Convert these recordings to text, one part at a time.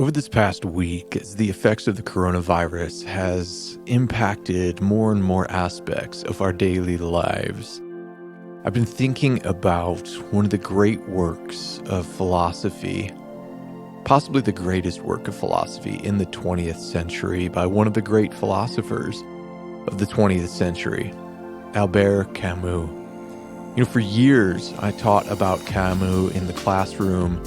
Over this past week, as the effects of the coronavirus has impacted more and more aspects of our daily lives, I've been thinking about one of the great works of philosophy, possibly the greatest work of philosophy in the 20th century by one of the great philosophers of the 20th century, Albert Camus. For years, I taught about Camus in the classroom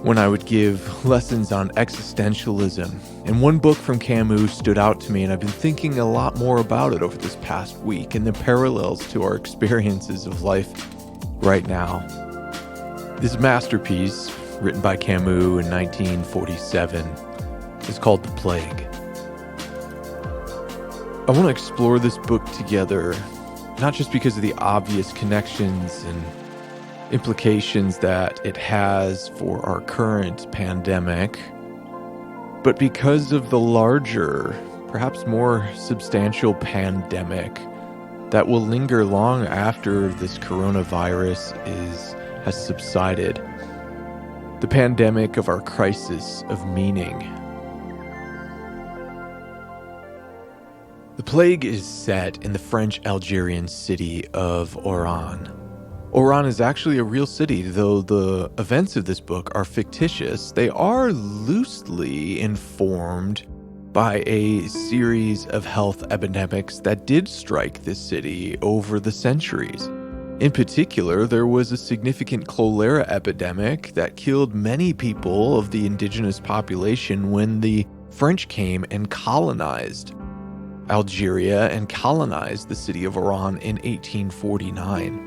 when I would give lessons on existentialism. And one book from Camus stood out to me, and I've been thinking a lot more about it over this past week and the parallels to our experiences of life right now. This masterpiece, written by Camus in 1947, is called The Plague. I want to explore this book together, not just because of the obvious connections and implications that it has for our current pandemic, but because of the larger, perhaps more substantial pandemic that will linger long after this coronavirus has subsided. The pandemic of our crisis of meaning. The Plague is set in the French Algerian city of Oran. Oran is actually a real city, though the events of this book are fictitious. They are loosely informed by a series of health epidemics that did strike this city over the centuries. In particular, there was a significant cholera epidemic that killed many people of the indigenous population when the French came and colonized Algeria and colonized the city of Oran in 1849.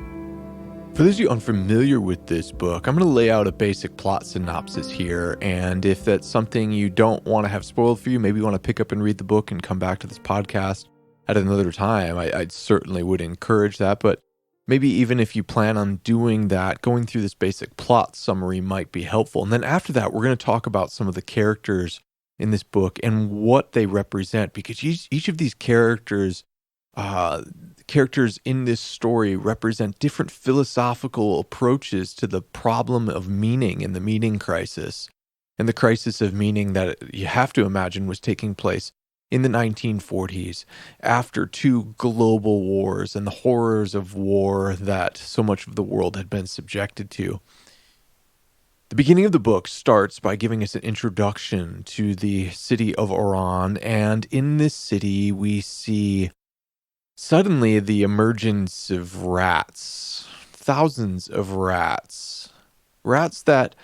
For those of you unfamiliar with this book, I'm going to lay out a basic plot synopsis here, and if that's something you don't want to have spoiled for you, maybe you want to pick up and read the book and come back to this podcast at another time, I certainly would encourage that, but maybe even if you plan on doing that, going through this basic plot summary might be helpful. And then after that, we're going to talk about some of the characters in this book and what they represent, because each of these characters in this story represent different philosophical approaches to the problem of meaning and the meaning crisis, and the crisis of meaning that you have to imagine was taking place in the 1940s after two global wars and the horrors of war that so much of the world had been subjected to. The beginning of the book starts by giving us an introduction to the city of Oran, and in this city we see suddenly the emergence of rats, thousands of rats that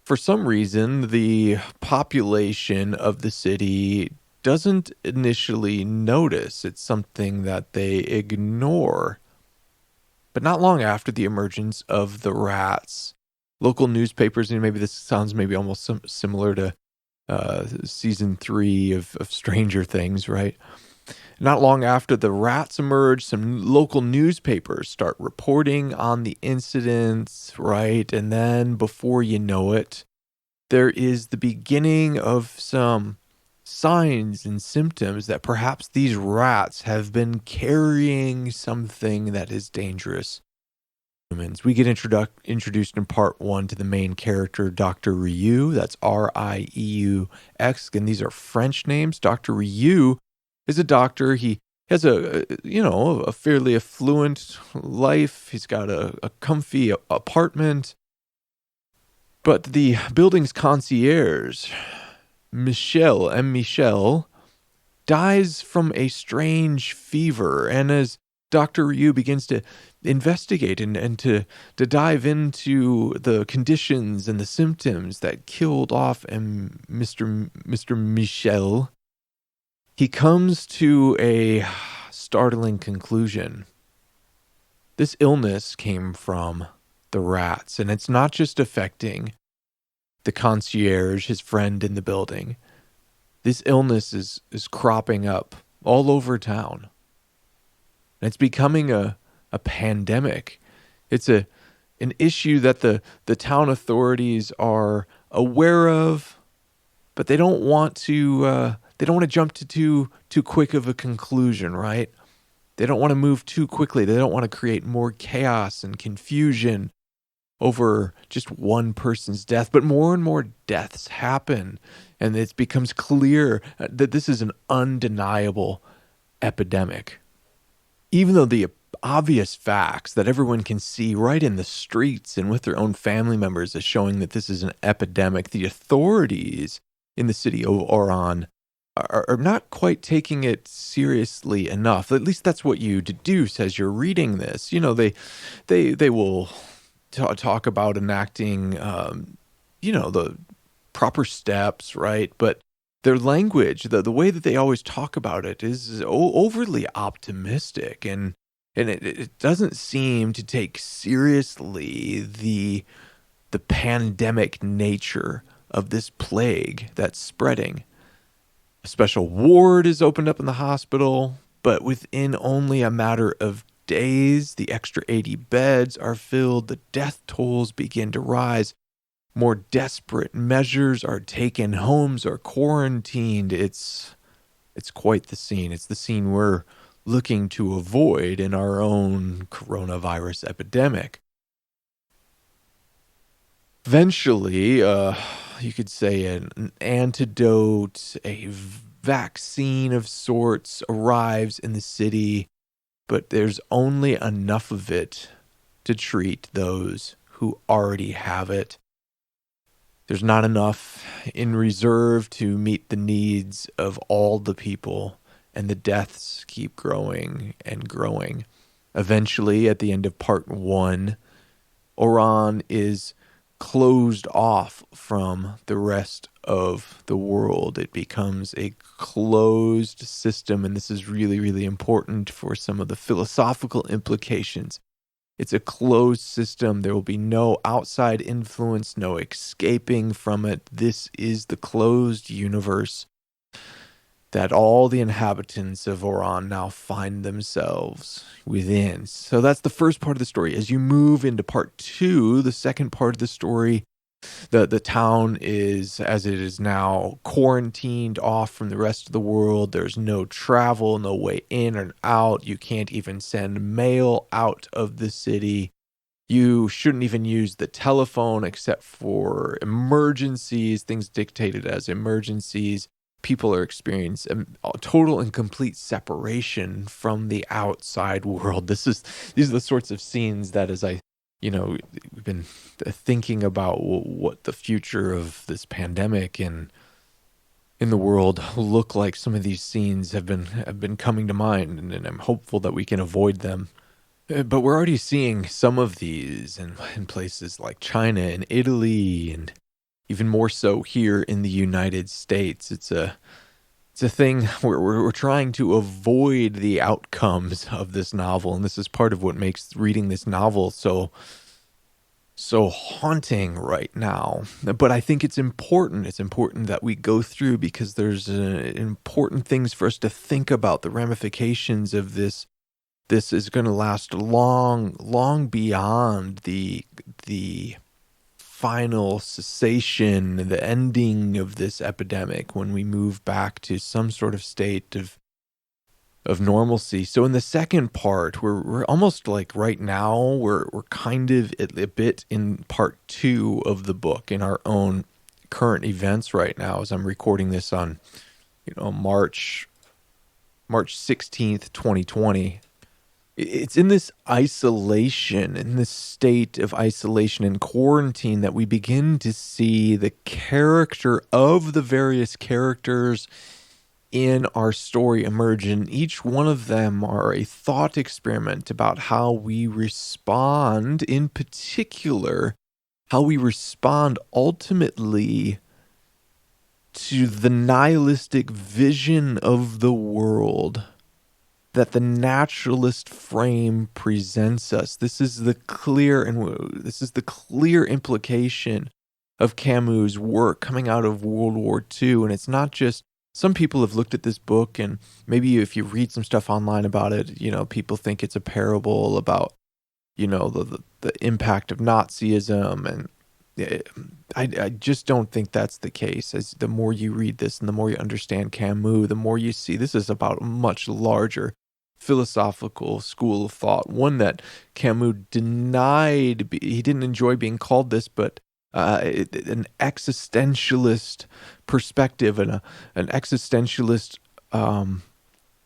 for some reason the population of the city doesn't initially notice. It's something that they ignore. But not long after the emergence of the rats, local newspapers, and maybe this sounds maybe almost similar to season 3 of Stranger Things, right? Not long after the rats emerge, some local newspapers start reporting on the incidents, right? And then before you know it, there is the beginning of some signs and symptoms that perhaps these rats have been carrying something that is dangerous. We get introduced in part 1 to the main character, Dr. Rieux. That's R-I-E-U-X. And these are French names. Dr. Rieux is a doctor. He has a fairly affluent life. He's got a comfy apartment. But the building's concierge, Michel, dies from a strange fever. And as Dr. Rieux begins to investigate and to dive into the conditions and the symptoms that killed off Mr. Michel, he comes to a startling conclusion. This illness came from the rats, and it's not just affecting the concierge, his friend in the building. This illness is cropping up all over town. And it's becoming a pandemic. It's an issue that the town authorities are aware of, but they don't want to jump to too quick of a conclusion, right? They don't want to move too quickly. They don't want to create more chaos and confusion over just one person's death, but more and more deaths happen, and it becomes clear that this is an undeniable epidemic. Even though the obvious facts that everyone can see right in the streets and with their own family members is showing that this is an epidemic, the authorities in the city of Oran are not quite taking it seriously enough. At least that's what you deduce as you're reading this. They will talk about enacting, the proper steps, right? But their language, the way that they always talk about it is overly optimistic, and it doesn't seem to take seriously the pandemic nature of this plague that's spreading. A special ward is opened up in the hospital, but within only a matter of days, the extra 80 beds are filled, the death tolls begin to rise, more desperate measures are taken, homes are quarantined. It's quite the scene. It's the scene we're looking to avoid in our own coronavirus epidemic. Eventually, you could say an antidote, a vaccine of sorts arrives in the city, but there's only enough of it to treat those who already have it. There's not enough in reserve to meet the needs of all the people, and the deaths keep growing and growing. Eventually, at the end of part 1, Oran is closed off from the rest of the world. It becomes a closed system, and this is really, really important for some of the philosophical implications. It's a closed system. There will be no outside influence, no escaping from it. This is the closed universe that all the inhabitants of Oran now find themselves within. So that's the first part of the story. As you move into part 2, the second part of the story, the town is, as it is now, quarantined off from the rest of the world. There's no travel, no way in and out. You can't even send mail out of the city. You shouldn't even use the telephone except for emergencies, things dictated as emergencies. People are experiencing a total and complete separation from the outside world. These are the sorts of scenes that, as we've been thinking about what the future of this pandemic and in the world look like. Some of these scenes have been coming to mind, and I'm hopeful that we can avoid them. But we're already seeing some of these in places like China and Italy, and even more so here in the United States. It's a thing where we're trying to avoid the outcomes of this novel, and this is part of what makes reading this novel so haunting right now. But I think it's important. It's important that we go through, because there's important things for us to think about. The ramifications of this is going to last long beyond the final cessation, the ending of this epidemic, when we move back to some sort of state of normalcy. So in the second part, we're almost like right now, we're kind of a bit in part 2 of the book, in our own current events right now, as I'm recording this on, March 16th, 2020. It's in this isolation, in this state of isolation and quarantine, that we begin to see the character of the various characters in our story emerge. And each one of them are a thought experiment about how we respond, in particular, how we respond ultimately to the nihilistic vision of the world that the naturalist frame presents us. This is the clear implication of Camus' work coming out of World War II. And it's not just, some people have looked at this book, and maybe if you read some stuff online about it, people think it's a parable about, the impact of Nazism. And I just don't think that's the case. As the more you read this and the more you understand Camus, the more you see this is about much larger philosophical school of thought, one that Camus denied. He didn't enjoy being called this, but an existentialist perspective and an existentialist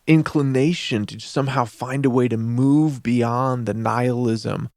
inclination to somehow find a way to move beyond the nihilism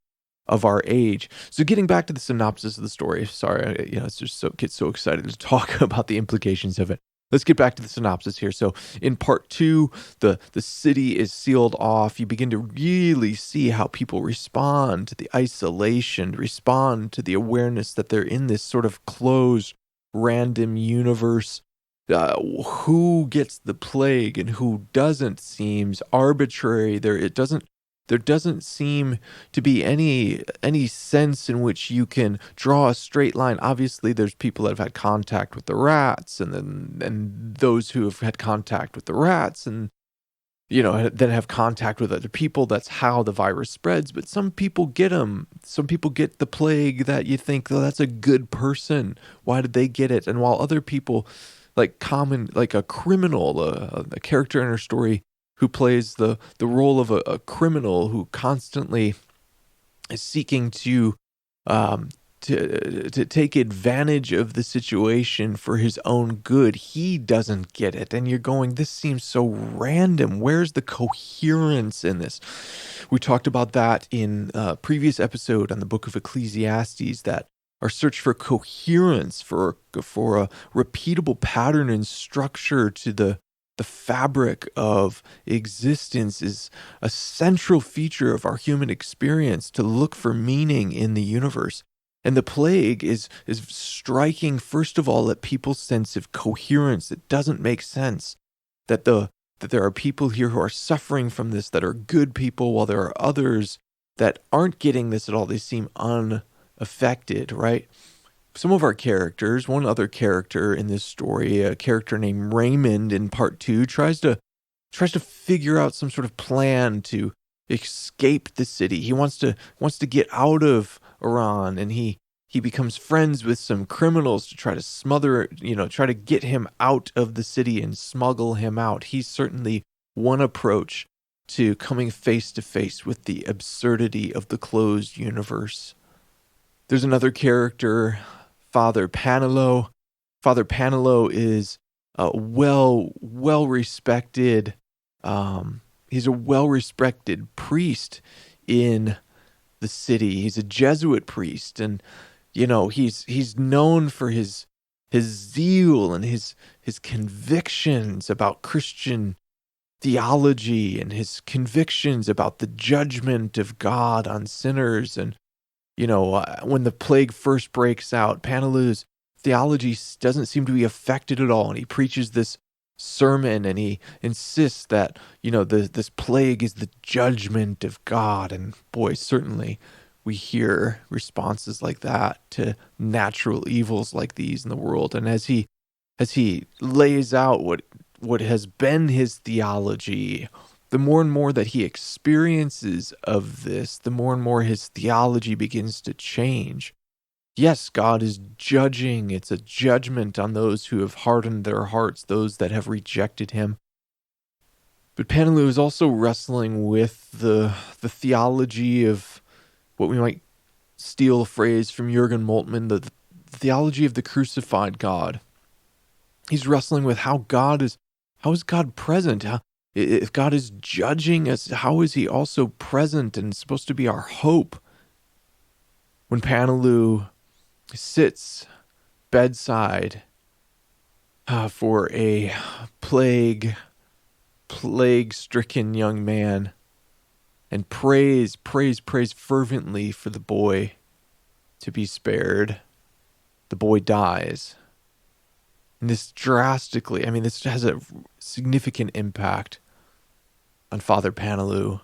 of our age. So getting back to the synopsis of the story, sorry, it's just get so excited to talk about the implications of it. Let's get back to the synopsis here. So in part 2, the city is sealed off. You begin to really see how people respond to the isolation, respond to the awareness that they're in this sort of closed, random universe. Who gets the plague and who doesn't seems arbitrary. There doesn't seem to be any sense in which you can draw a straight line. Obviously, there's people that have had contact with the rats, and those who have had contact with the rats, and then have contact with other people. That's how the virus spreads. But some people get them. Some people get the plague that you think, oh, that's a good person. Why did they get it? And while other people, like a criminal, a character in her story who plays the role of a criminal who constantly is seeking to take advantage of the situation for his own good. He doesn't get it. And you're going, this seems so random. Where's the coherence in this? We talked about that in a previous episode on the book of Ecclesiastes, that our search for coherence, for a repeatable pattern and structure to the fabric of existence is a central feature of our human experience, to look for meaning in the universe. And the plague is striking, first of all, at people's sense of coherence. It doesn't make sense that there are people here who are suffering from this, that are good people, while there are others that aren't getting this at all. They seem unaffected, right? Some of our characters, one other character in this story, a character named Raymond in part 2, tries to figure out some sort of plan to escape the city. He wants to get out of Iran, and he becomes friends with some criminals to try to try to get him out of the city and smuggle him out. He's certainly one approach to coming face to face with the absurdity of the closed universe. There's another character, Father Panelo. Father Panelo is well respected. He's a well respected priest in the city. He's a Jesuit priest, and he's known for his zeal and his convictions about Christian theology, and his convictions about the judgment of God on sinners. And when the plague first breaks out, Panelo's theology doesn't seem to be affected at all, and he preaches this sermon, and he insists that this plague is the judgment of God. And boy, certainly we hear responses like that to natural evils like these in the world. And as he lays out what has been his theology, the more and more that he experiences of this, the more and more his theology begins to change. Yes, God is judging. It's a judgment on those who have hardened their hearts, those that have rejected him. But Panelu is also wrestling with the theology of what we might steal a phrase from Jürgen Moltmann, the theology of the crucified God. He's wrestling with how is God present? If God is judging us, how is he also present and supposed to be our hope? When Panelu sits bedside for a plague-stricken young man and prays fervently for the boy to be spared, the boy dies. And this this has a significant impact on Father Panelu.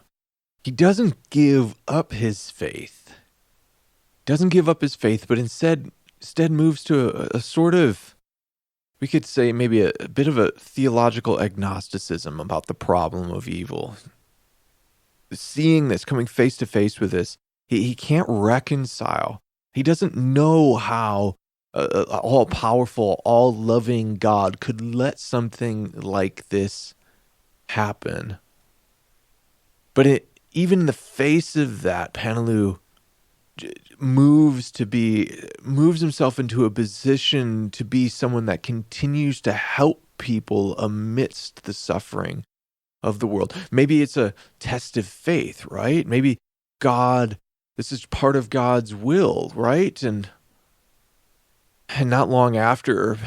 He doesn't give up his faith. But instead moves to a sort of, we could say maybe a bit of a theological agnosticism about the problem of evil. Seeing this, coming face to face with this, he can't reconcile. He doesn't know how all-powerful, all-loving God could let something like this happen. But even in the face of that, Panelu moves himself into a position to be someone that continues to help people amidst the suffering of the world. Maybe it's a test of faith, right? Maybe this is part of God's will, right? And not long after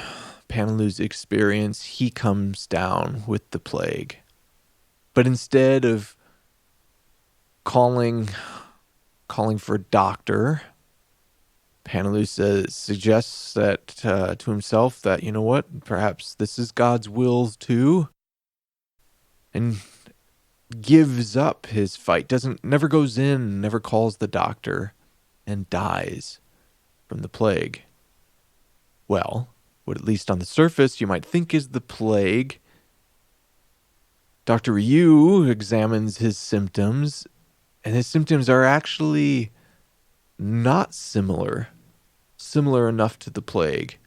Panelu's experience, he comes down with the plague. But instead of calling for a doctor, Panelu suggests that to himself that, you know what, perhaps this is God's will too, and gives up his fight, never goes in, never calls the doctor, and dies from the plague. Well, what at least on the surface you might think is the plague, Dr. Ryu examines his symptoms, and his symptoms are actually not similar enough to the plague.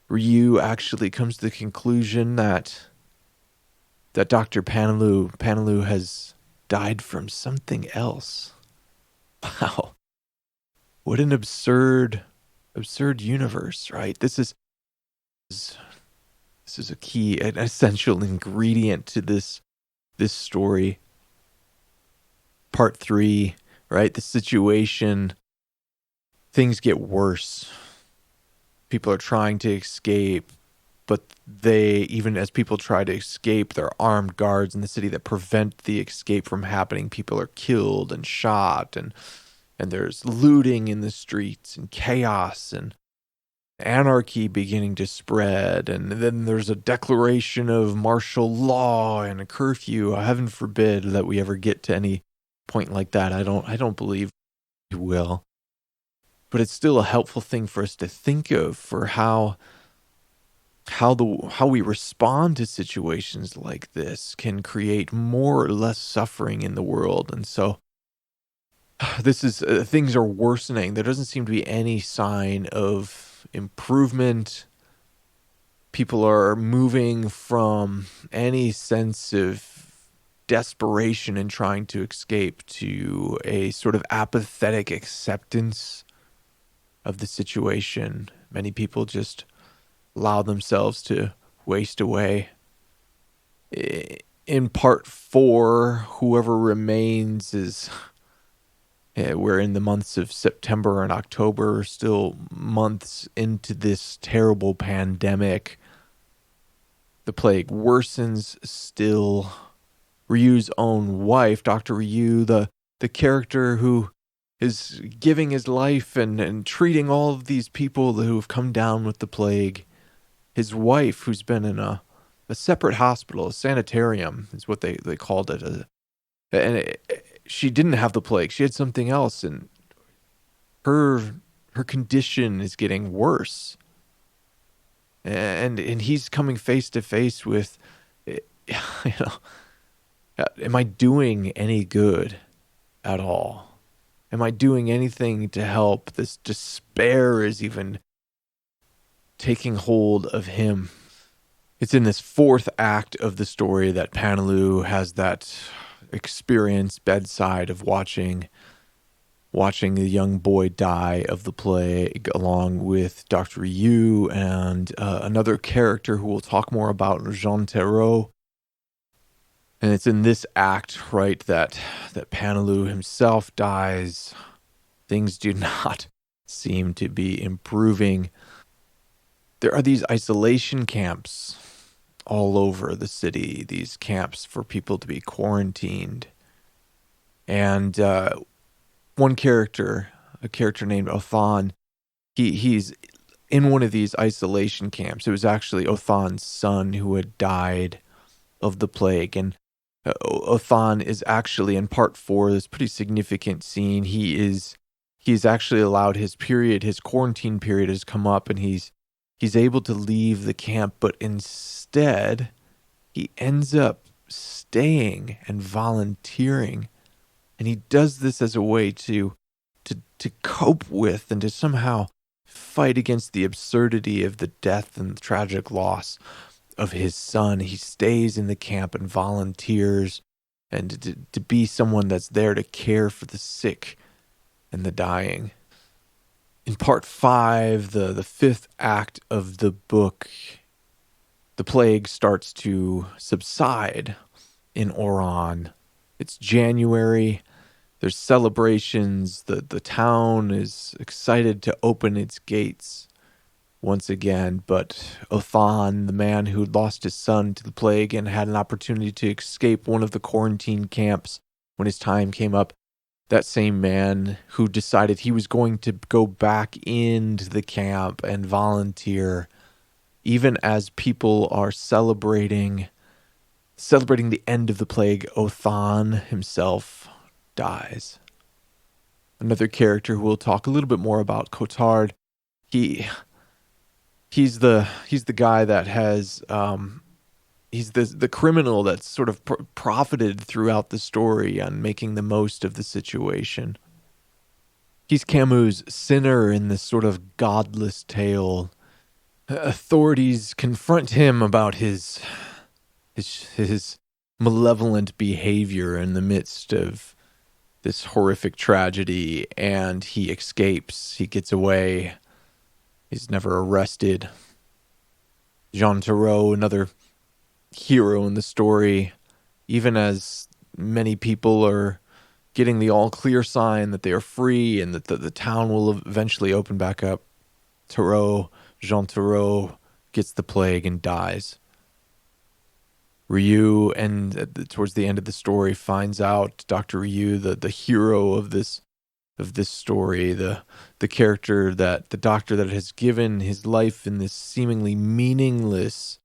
Ryu actually comes to the conclusion that Dr. Panelu has died from something else. Wow. What an absurd universe, right? This is a key, an essential ingredient to this story. Part 3, right? The situation, things get worse. People are trying to escape, but even as people try to escape, there are armed guards in the city that prevent the escape from happening. People are killed and shot, and there's looting in the streets and chaos and anarchy beginning to spread. And then there's a declaration of martial law and a curfew. Heaven forbid that we ever get to any point like that. I don't believe we will. But it's still a helpful thing for us to think of for how we respond to situations like this can create more or less suffering in the world. And so this is things are worsening. There doesn't seem to be any sign of improvement. People are moving from any sense of desperation and trying to escape to a sort of apathetic acceptance of the situation. Many people just allow themselves to waste away. In part 4, whoever remains is... we're in the months of September and October, still months into this terrible pandemic. The plague worsens still. Ryu's own wife, Dr. Ryu, the character who is giving his life and treating all of these people who have come down with the plague. His wife, who's been in a separate hospital, a sanitarium is what they called it. She didn't have the plague. She had something else, and her condition is getting worse. And he's coming face to face with, am I doing any good at all? Am I doing anything to help? This despair is even taking hold of him. It's in this 4th act of the story that Panelu has that experience bedside of watching the young boy die of the plague, along with Dr. Ryu and another character who we'll talk more about, Jean Theroux. And it's in this act, right, that Panelu himself dies. Things do not seem to be improving. There are these isolation camps all over the city, these camps for people to be quarantined. And one character, a character named Othan, he's in one of these isolation camps. It was actually Othan's son who had died of the plague. And Othan is actually in part 4, this pretty significant scene. He's actually allowed his quarantine period has come up, and he's able to leave the camp, but instead he ends up staying and volunteering. And he does this as a way to cope with and to somehow fight against the absurdity of the death and the tragic loss of his son. He stays in the camp and volunteers and to be someone that's there to care for the sick and the dying. In part 5, the fifth act of the book, the plague starts to subside in Oran. It's January. There's celebrations. The town is excited to open its gates once again. But Othan, the man who'd lost his son to the plague and had an opportunity to escape one of the quarantine camps when his time came up, that same man who decided he was going to go back into the camp and volunteer, even as people are celebrating the end of the plague, Othan himself dies. Another character who we'll talk a little bit more about, Cotard. He's the guy that has he's the criminal that's sort of profited throughout the story on making the most of the situation. He's Camus' sinner in this sort of godless tale. Authorities confront him about his malevolent behavior in the midst of this horrific tragedy, and he escapes. He gets away. He's never arrested. Jean Thoreau, another hero in the story, even as many people are getting the all-clear sign that they are free and that the town will eventually open back up, Jean Thoreau, gets the plague and dies. Ryu, and towards the end of the story, finds out Dr. Ryu, the hero of this story, the character, that the doctor that has given his life in this seemingly meaningless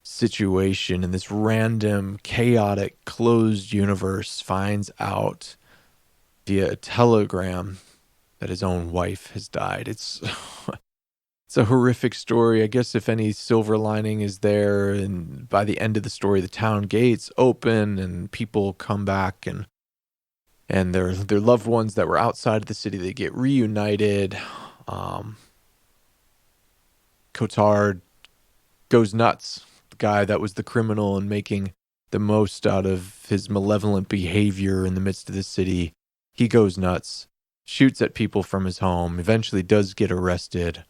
situation, in this random, chaotic, closed universe, finds out via a telegram that his own wife has died. It's a horrific story. I guess if any silver lining is there, and by the end of the story, the town gates open and people come back, and their loved ones that were outside of the city, they get reunited. Cotard goes nuts. The guy that was the criminal and making the most out of his malevolent behavior in the midst of the city, he goes nuts, shoots at people from his home, eventually does get arrested.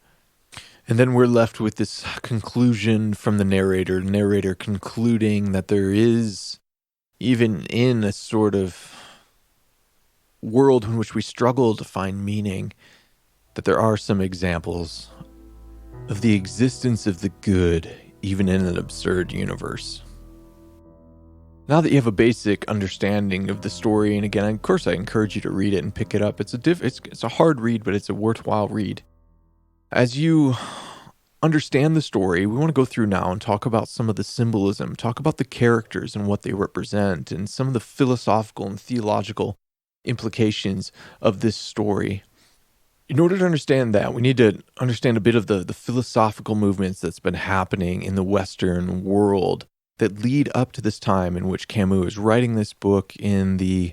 And then we're left with this conclusion from the narrator concluding that there is, even in a sort of world in which we struggle to find meaning, that there are some examples of the existence of the good, even in an absurd universe. Now that you have a basic understanding of the story, and again, of course, I encourage you to read it and pick it up. It's a hard read, but it's a worthwhile read. As you understand the story, we want to go through now and talk about some of the symbolism, talk about the characters and what they represent, and some of the philosophical and theological implications of this story. In order to understand that, we need to understand a bit of the philosophical movements that's been happening in the Western world that lead up to this time in which Camus is writing this book in the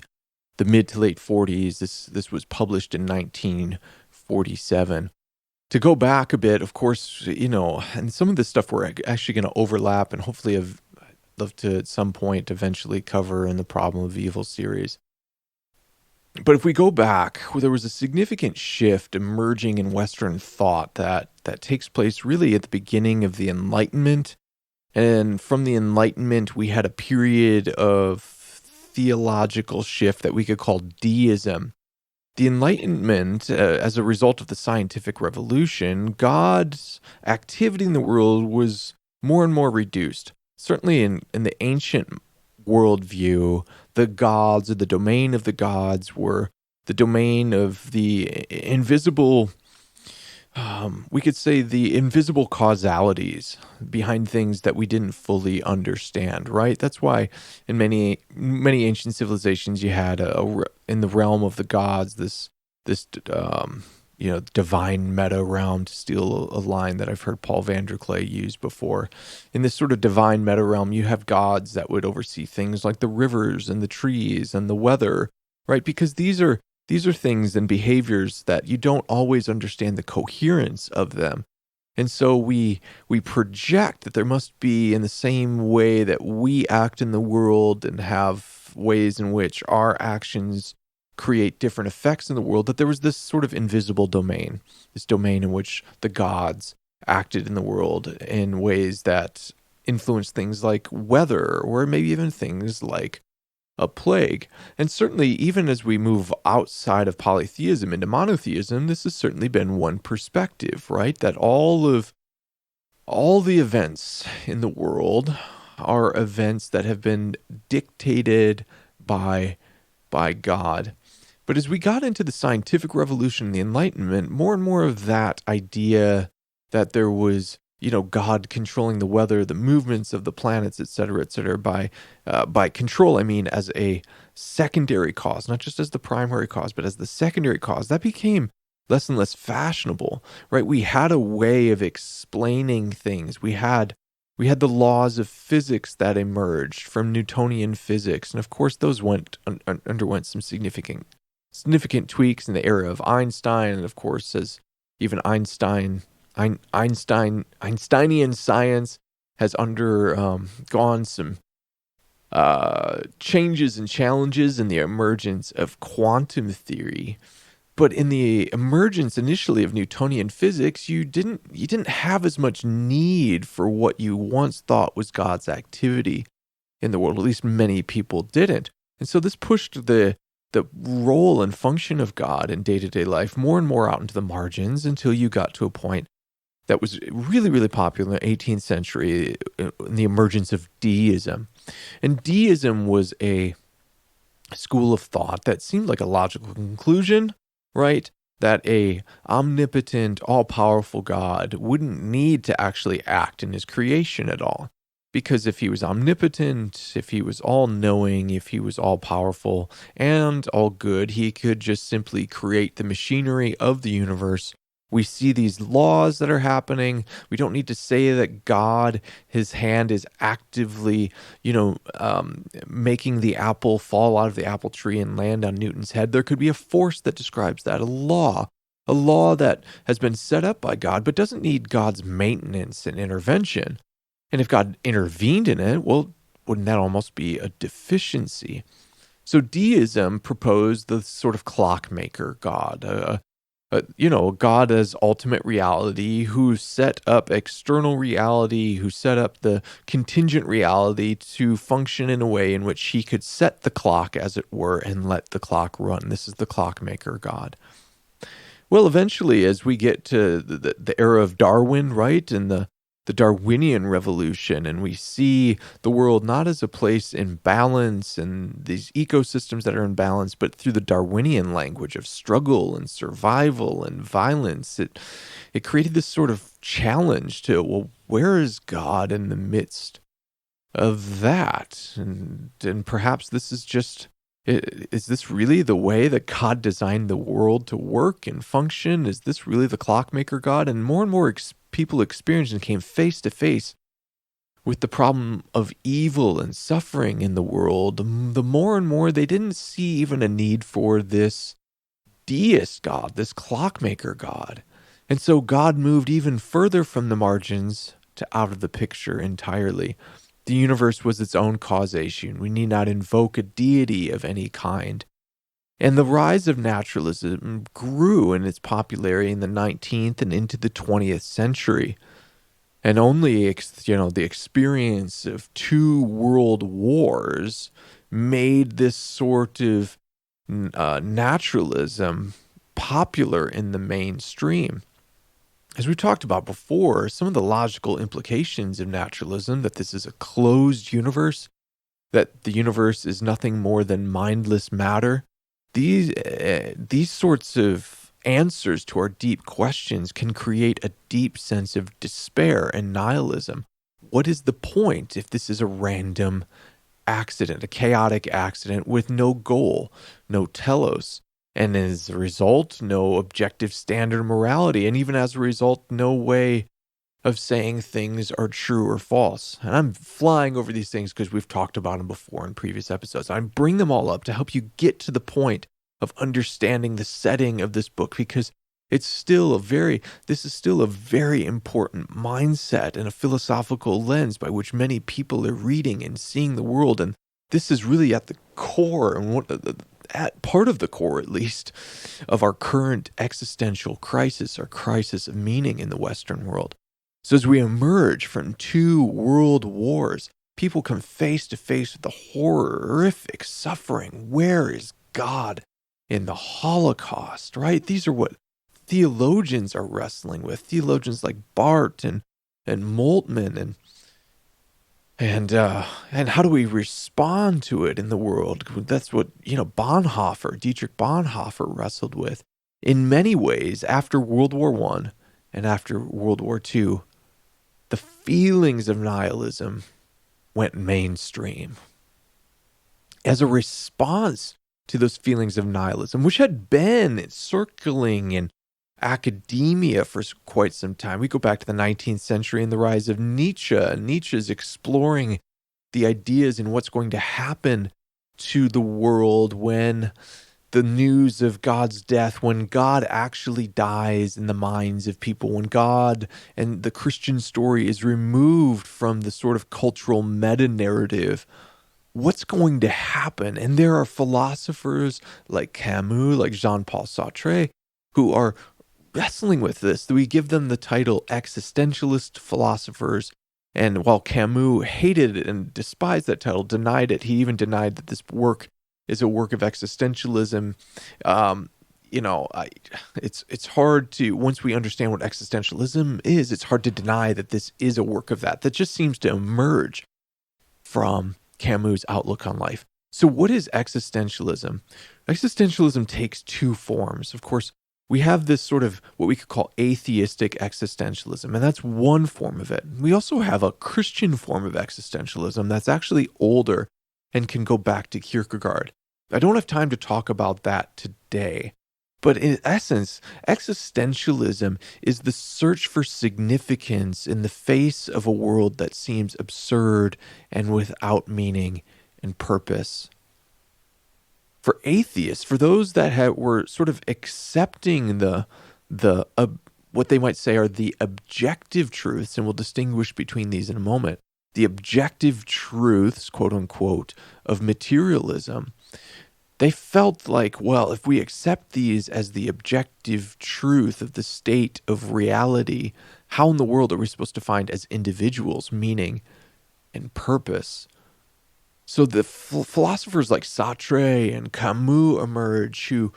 mid to late 40s. This was published in 1947. To go back a bit, of course, and some of this stuff we're actually going to overlap, and hopefully I'd love to at some point eventually cover in the Problem of Evil series. But if we go back, there was a significant shift emerging in Western thought that takes place really at the beginning of the Enlightenment. And from the Enlightenment, we had a period of theological shift that we could call deism. The Enlightenment, as a result of the scientific revolution, God's activity in the world was more and more reduced. Certainly in the ancient worldview, the gods, or the domain of the gods, were the domain of the invisible, we could say the invisible causalities behind things that we didn't fully understand, right? That's why in many ancient civilizations you had in the realm of the gods this divine meta realm, to steal a line that I've heard Paul Vanderklay use before. In this sort of divine meta realm, you have gods that would oversee things like the rivers and the trees and the weather, right? Because these are things and behaviors that you don't always understand the coherence of them. And so we project that there must be, in the same way that we act in the world and have ways in which our actions create different effects in the world, that there was this sort of invisible domain, this domain in which the gods acted in the world in ways that influenced things like weather, or maybe even things like a plague. And certainly, even as we move outside of polytheism into monotheism, this has certainly been one perspective, right? That all the events in the world are events that have been dictated by God. But as we got into the scientific revolution and the Enlightenment, more and more of that idea that there was, God controlling the weather, the movements of the planets, et cetera, by control, I mean as a secondary cause, not just as the primary cause, but as the secondary cause, that became less and less fashionable, right? We had a way of explaining things. We had the laws of physics that emerged from Newtonian physics, and of course, those underwent some significant tweaks in the era of Einstein, and of course, as even Einsteinian science has undergone some changes and challenges in the emergence of quantum theory. But in the emergence initially of Newtonian physics, you didn't have as much need for what you once thought was God's activity in the world. At least many people didn't. And so this pushed the role and function of God in day-to-day life more and more out into the margins, until you got to a point that was really, really popular in the 18th century, in the emergence of deism. And deism was a school of thought that seemed like a logical conclusion, right? That a omnipotent, all-powerful God wouldn't need to actually act in his creation at all. Because if he was omnipotent, if he was all-knowing, if he was all-powerful and all good, he could just simply create the machinery of the universe. We see these laws that are happening. We don't need to say that God, his hand is actively, making the apple fall out of the apple tree and land on Newton's head. There could be a force that describes that, a law that has been set up by God, but doesn't need God's maintenance and intervention. And if God intervened in it, well, wouldn't that almost be a deficiency? So deism proposed the sort of clockmaker God, God as ultimate reality, who set up external reality, who set up the contingent reality to function in a way in which he could set the clock, as it were, and let the clock run. This is the clockmaker God. Well, eventually, as we get to the era of Darwin, right, and the Darwinian revolution, and we see the world not as a place in balance and these ecosystems that are in balance, but through the Darwinian language of struggle and survival and violence, it created this sort of challenge to, well, where is God in the midst of that? And perhaps this is just, is this really the way that God designed the world to work and function? Is this really the clockmaker God? And more people experienced and came face to face with the problem of evil and suffering in the world, the more and more they didn't see even a need for this deist God, this clockmaker God. And so God moved even further from the margins to out of the picture entirely. The universe was its own causation. We need not invoke a deity of any kind. And the rise of naturalism grew in its popularity in the 19th and into the 20th century. And only, the experience of 2 world wars made this sort of naturalism popular in the mainstream. As we talked about before, some of the logical implications of naturalism, that this is a closed universe, that the universe is nothing more than mindless matter, these sorts of answers to our deep questions can create a deep sense of despair and nihilism. What is the point if this is a random accident, a chaotic accident with no goal, no telos, and as a result, no objective standard of morality, and even as a result, no way of saying things are true or false? And I'm flying over these things because we've talked about them before in previous episodes. I bring them all up to help you get to the point of understanding the setting of this book, because This is still a very important mindset and a philosophical lens by which many people are reading and seeing the world. And this is really at the core, and at part of the core, at least, of our current existential crisis, our crisis of meaning in the Western world. So as we emerge from 2 world wars, people come face to face with the horrific suffering. Where is God in the Holocaust, right? These are what theologians are wrestling with. Theologians like Barth and Moltmann and how do we respond to it in the world? That's what Dietrich Bonhoeffer wrestled with. In many ways, after World War I and after World War II, the feelings of nihilism went mainstream. As a response to those feelings of nihilism, which had been circling in academia for quite some time. We go back to the 19th century and the rise of Nietzsche. Nietzsche's exploring the ideas and what's going to happen to the world when the news of God's death, when God actually dies in the minds of people, when God and the Christian story is removed from the sort of cultural meta-narrative. What's going to happen? And there are philosophers like Camus, like Jean-Paul Sartre, who are wrestling with this. We give them the title existentialist philosophers. And while Camus hated it and despised that title, denied it, he even denied that this work is a work of existentialism. It's hard to, once we understand what existentialism is, it's hard to deny that this is a work of that. That just seems to emerge from Camus' outlook on life. So what is existentialism? Existentialism takes 2 forms. Of course, we have this sort of what we could call atheistic existentialism, and that's one form of it. We also have a Christian form of existentialism that's actually older and can go back to Kierkegaard. I don't have time to talk about that today, but in essence, existentialism is the search for significance in the face of a world that seems absurd and without meaning and purpose. For atheists, for those that were sort of accepting what they might say are the objective truths, and we'll distinguish between these in a moment, the objective truths, quote unquote, of materialism, they felt like, well, if we accept these as the objective truth of the state of reality, how in the world are we supposed to find as individuals meaning and purpose? So the philosophers like Sartre and Camus emerge who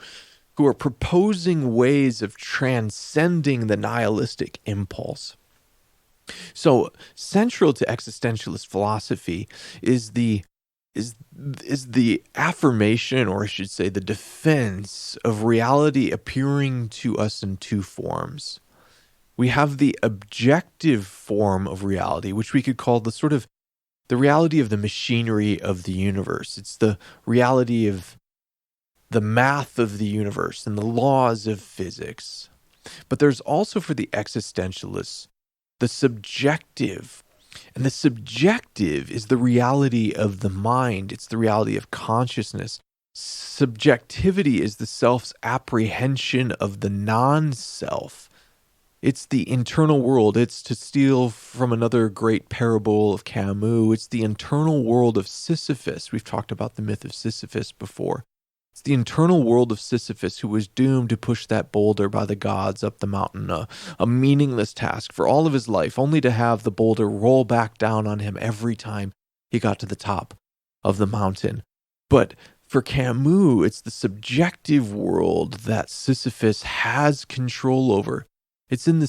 are proposing ways of transcending the nihilistic impulse. So central to existentialist philosophy is the affirmation, or I should say the defense of reality appearing to us in 2 forms. We have the objective form of reality, which we could call the reality of the machinery of the universe. It's the reality of the math of the universe and the laws of physics. But there's also, for the existentialists, the subjective. And the subjective is the reality of the mind. It's the reality of consciousness. Subjectivity is the self's apprehension of the non-self. It's the internal world. It's, to steal from another great parable of Camus, it's the internal world of Sisyphus. We've talked about the myth of Sisyphus before. It's the internal world of Sisyphus, who was doomed to push that boulder by the gods up the mountain, a meaningless task for all of his life, only to have the boulder roll back down on him every time he got to the top of the mountain. But for Camus, it's the subjective world that Sisyphus has control over. It's in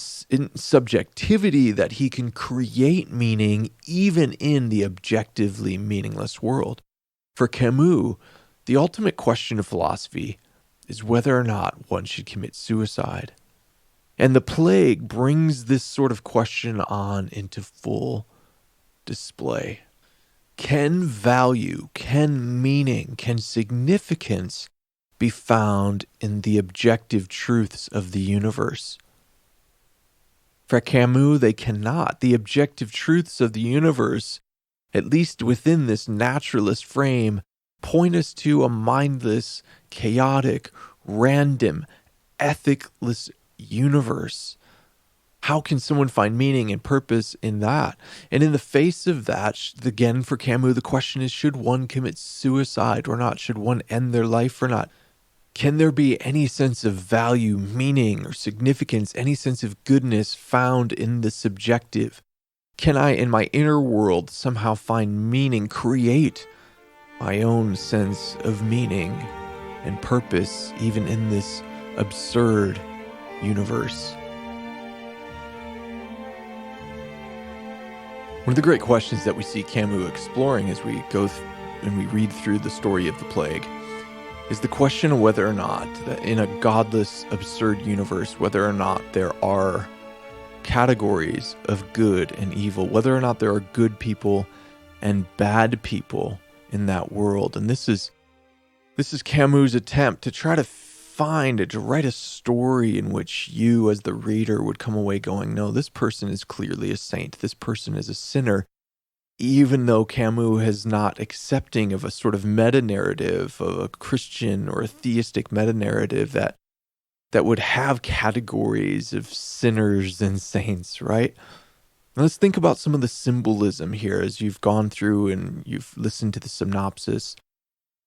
subjectivity that he can create meaning even in the objectively meaningless world. For Camus, the ultimate question of philosophy is whether or not one should commit suicide. And the plague brings this sort of question on into full display. Can value, can meaning, can significance be found in the objective truths of the universe? For Camus, they cannot. The objective truths of the universe, at least within this naturalist frame, point us to a mindless, chaotic, random, ethicless universe. How can someone find meaning and purpose in that? And in the face of that, again, for Camus, the question is, should one commit suicide or not? Should one end their life or not? Can there be any sense of value, meaning, or significance, any sense of goodness found in the subjective? Can I, in my inner world, somehow find meaning, create my own sense of meaning and purpose, even in this absurd universe? One of the great questions that we see Camus exploring as we go and we read through the story of the plague is the question of whether or not, that in a godless, absurd universe, whether or not there are categories of good and evil, whether or not there are good people and bad people in that world. And this is Camus' attempt to try to write a story in which you as the reader would come away going, no, this person is clearly a saint. This person is a sinner. Even though Camus is not accepting of a sort of meta-narrative, of a Christian or a theistic meta-narrative that would have categories of sinners and saints, right? Now let's think about some of the symbolism here as you've gone through and you've listened to the synopsis.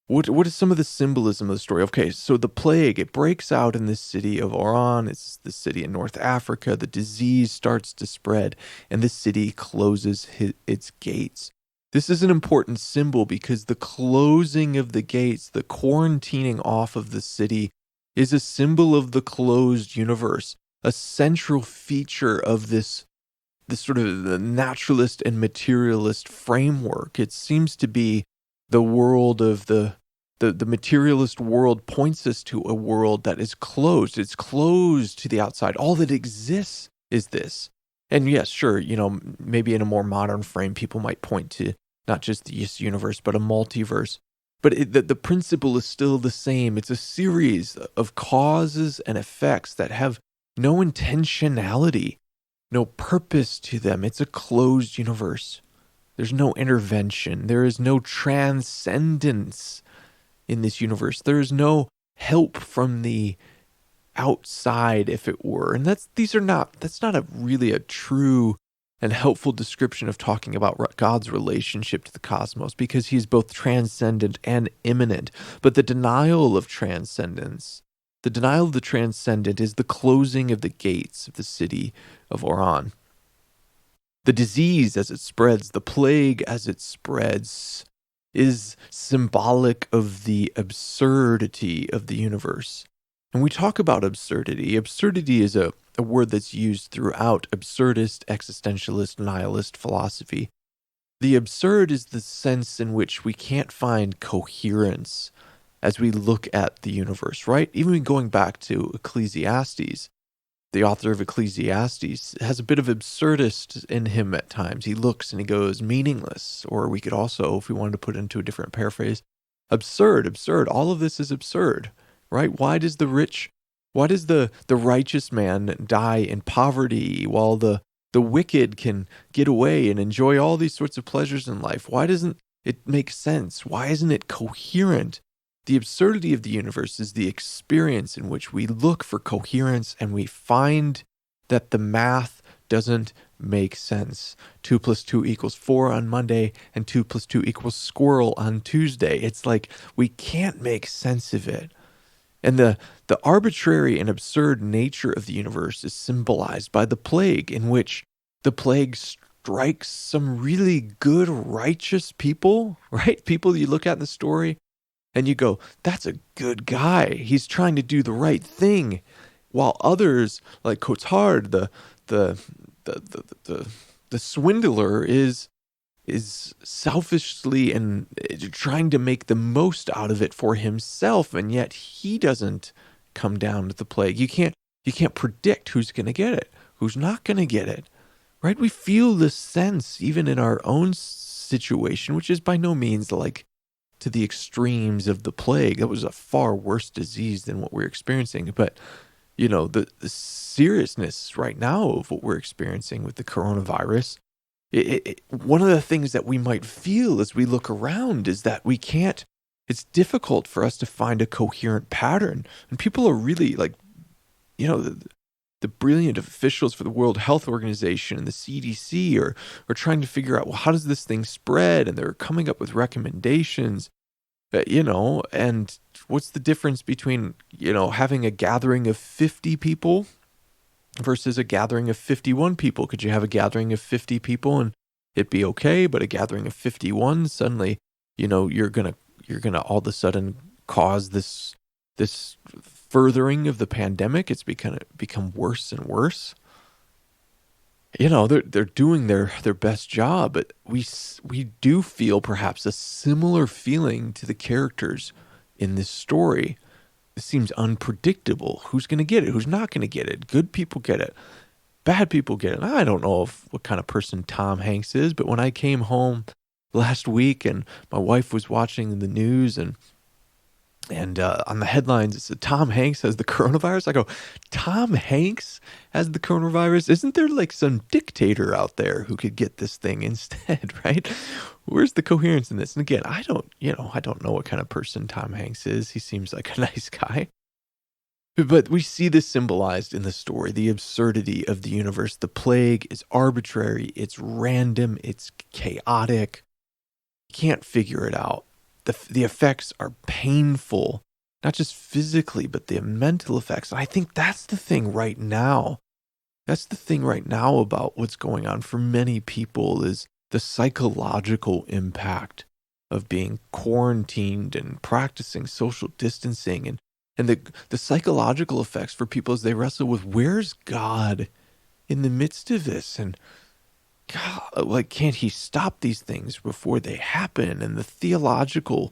What is some of the symbolism of the story? Okay, so the plague, it breaks out in this city of Oran. It's the city in North Africa. The disease starts to spread, and the city closes its gates. This is an important symbol because the closing of the gates, the quarantining off of the city, is a symbol of the closed universe, a central feature of this sort of the naturalist and materialist framework. It seems to be the world of the materialist world points us to a world that is closed. It's closed to the outside. All that exists is this. And yes, sure, maybe in a more modern frame, people might point to not just this universe, but a multiverse. But the principle is still the same. It's a series of causes and effects that have no intentionality, no purpose to them. It's a closed universe. There's no intervention. There is no transcendence in this universe. There is no help from the outside, if it were. And that's not really a true and helpful description of talking about God's relationship to the cosmos, because he's both transcendent and immanent. But the denial of transcendence, the denial of the transcendent, is the closing of the gates of the city of Oran. The disease as it spreads, the plague as it spreads, is symbolic of the absurdity of the universe. And we talk about absurdity. Absurdity is a word that's used throughout absurdist, existentialist, nihilist philosophy. The absurd is the sense in which we can't find coherence as we look at the universe, right? Even going back to Ecclesiastes, the author of Ecclesiastes has a bit of absurdist in him at times. He looks and he goes, meaningless. Or we could also, if we wanted to put it into a different paraphrase, absurd. All of this is absurd, right? Why does the righteous man die in poverty while the wicked can get away and enjoy all these sorts of pleasures in life? Why doesn't it make sense? Why isn't it coherent? The absurdity of the universe is the experience in which we look for coherence and we find that the math doesn't make sense. 2 + 2 = 4 on Monday and 2 + 2 = squirrel on Tuesday. It's like we can't make sense of it. And the arbitrary and absurd nature of the universe is symbolized by the plague, in which the plague strikes some really good, righteous people, right? People you look at in the story and you go, that's a good guy. He's trying to do the right thing. While others, like Cotard, the swindler, is selfishly and trying to make the most out of it for himself, and yet he doesn't come down with the plague. You can't predict who's going to get it, who's not going to get it, right? We feel this sense even in our own situation, which is by no means like to the extremes of the plague. That was a far worse disease than what we're experiencing. But, the seriousness right now of what we're experiencing with the coronavirus, one of the things that we might feel as we look around is that it's difficult for us to find a coherent pattern. And people are really The brilliant officials for the World Health Organization and the CDC are trying to figure out, well, how does this thing spread? And they're coming up with recommendations, and what's the difference between, having a gathering of 50 people versus a gathering of 51 people? Could you have a gathering of 50 people and it'd be okay, but a gathering of 51, suddenly, you're going to all of a sudden cause this furthering of the pandemic. It's become worse and worse. They're doing their best job, but we do feel perhaps a similar feeling to the characters in this story. It seems unpredictable. Who's going to get it? Who's not going to get it? Good people get it. Bad people get it. I don't know what kind of person Tom Hanks is, but when I came home last week and my wife was watching the news and on the headlines, it said Tom Hanks has the coronavirus. I go, Tom Hanks has the coronavirus? Isn't there like some dictator out there who could get this thing instead, right? Where's the coherence in this? And again, I don't know what kind of person Tom Hanks is. He seems like a nice guy. But we see this symbolized in the story, the absurdity of the universe. The plague is arbitrary, it's random, it's chaotic. You can't figure it out. The effects are painful, not just physically, but the mental effects. And I think that's the thing right now. That's the thing right now about what's going on for many people is the psychological impact of being quarantined and practicing social distancing and the psychological effects for people as they wrestle with where's God in the midst of this? And God, like, can't he stop these things before they happen? And the theological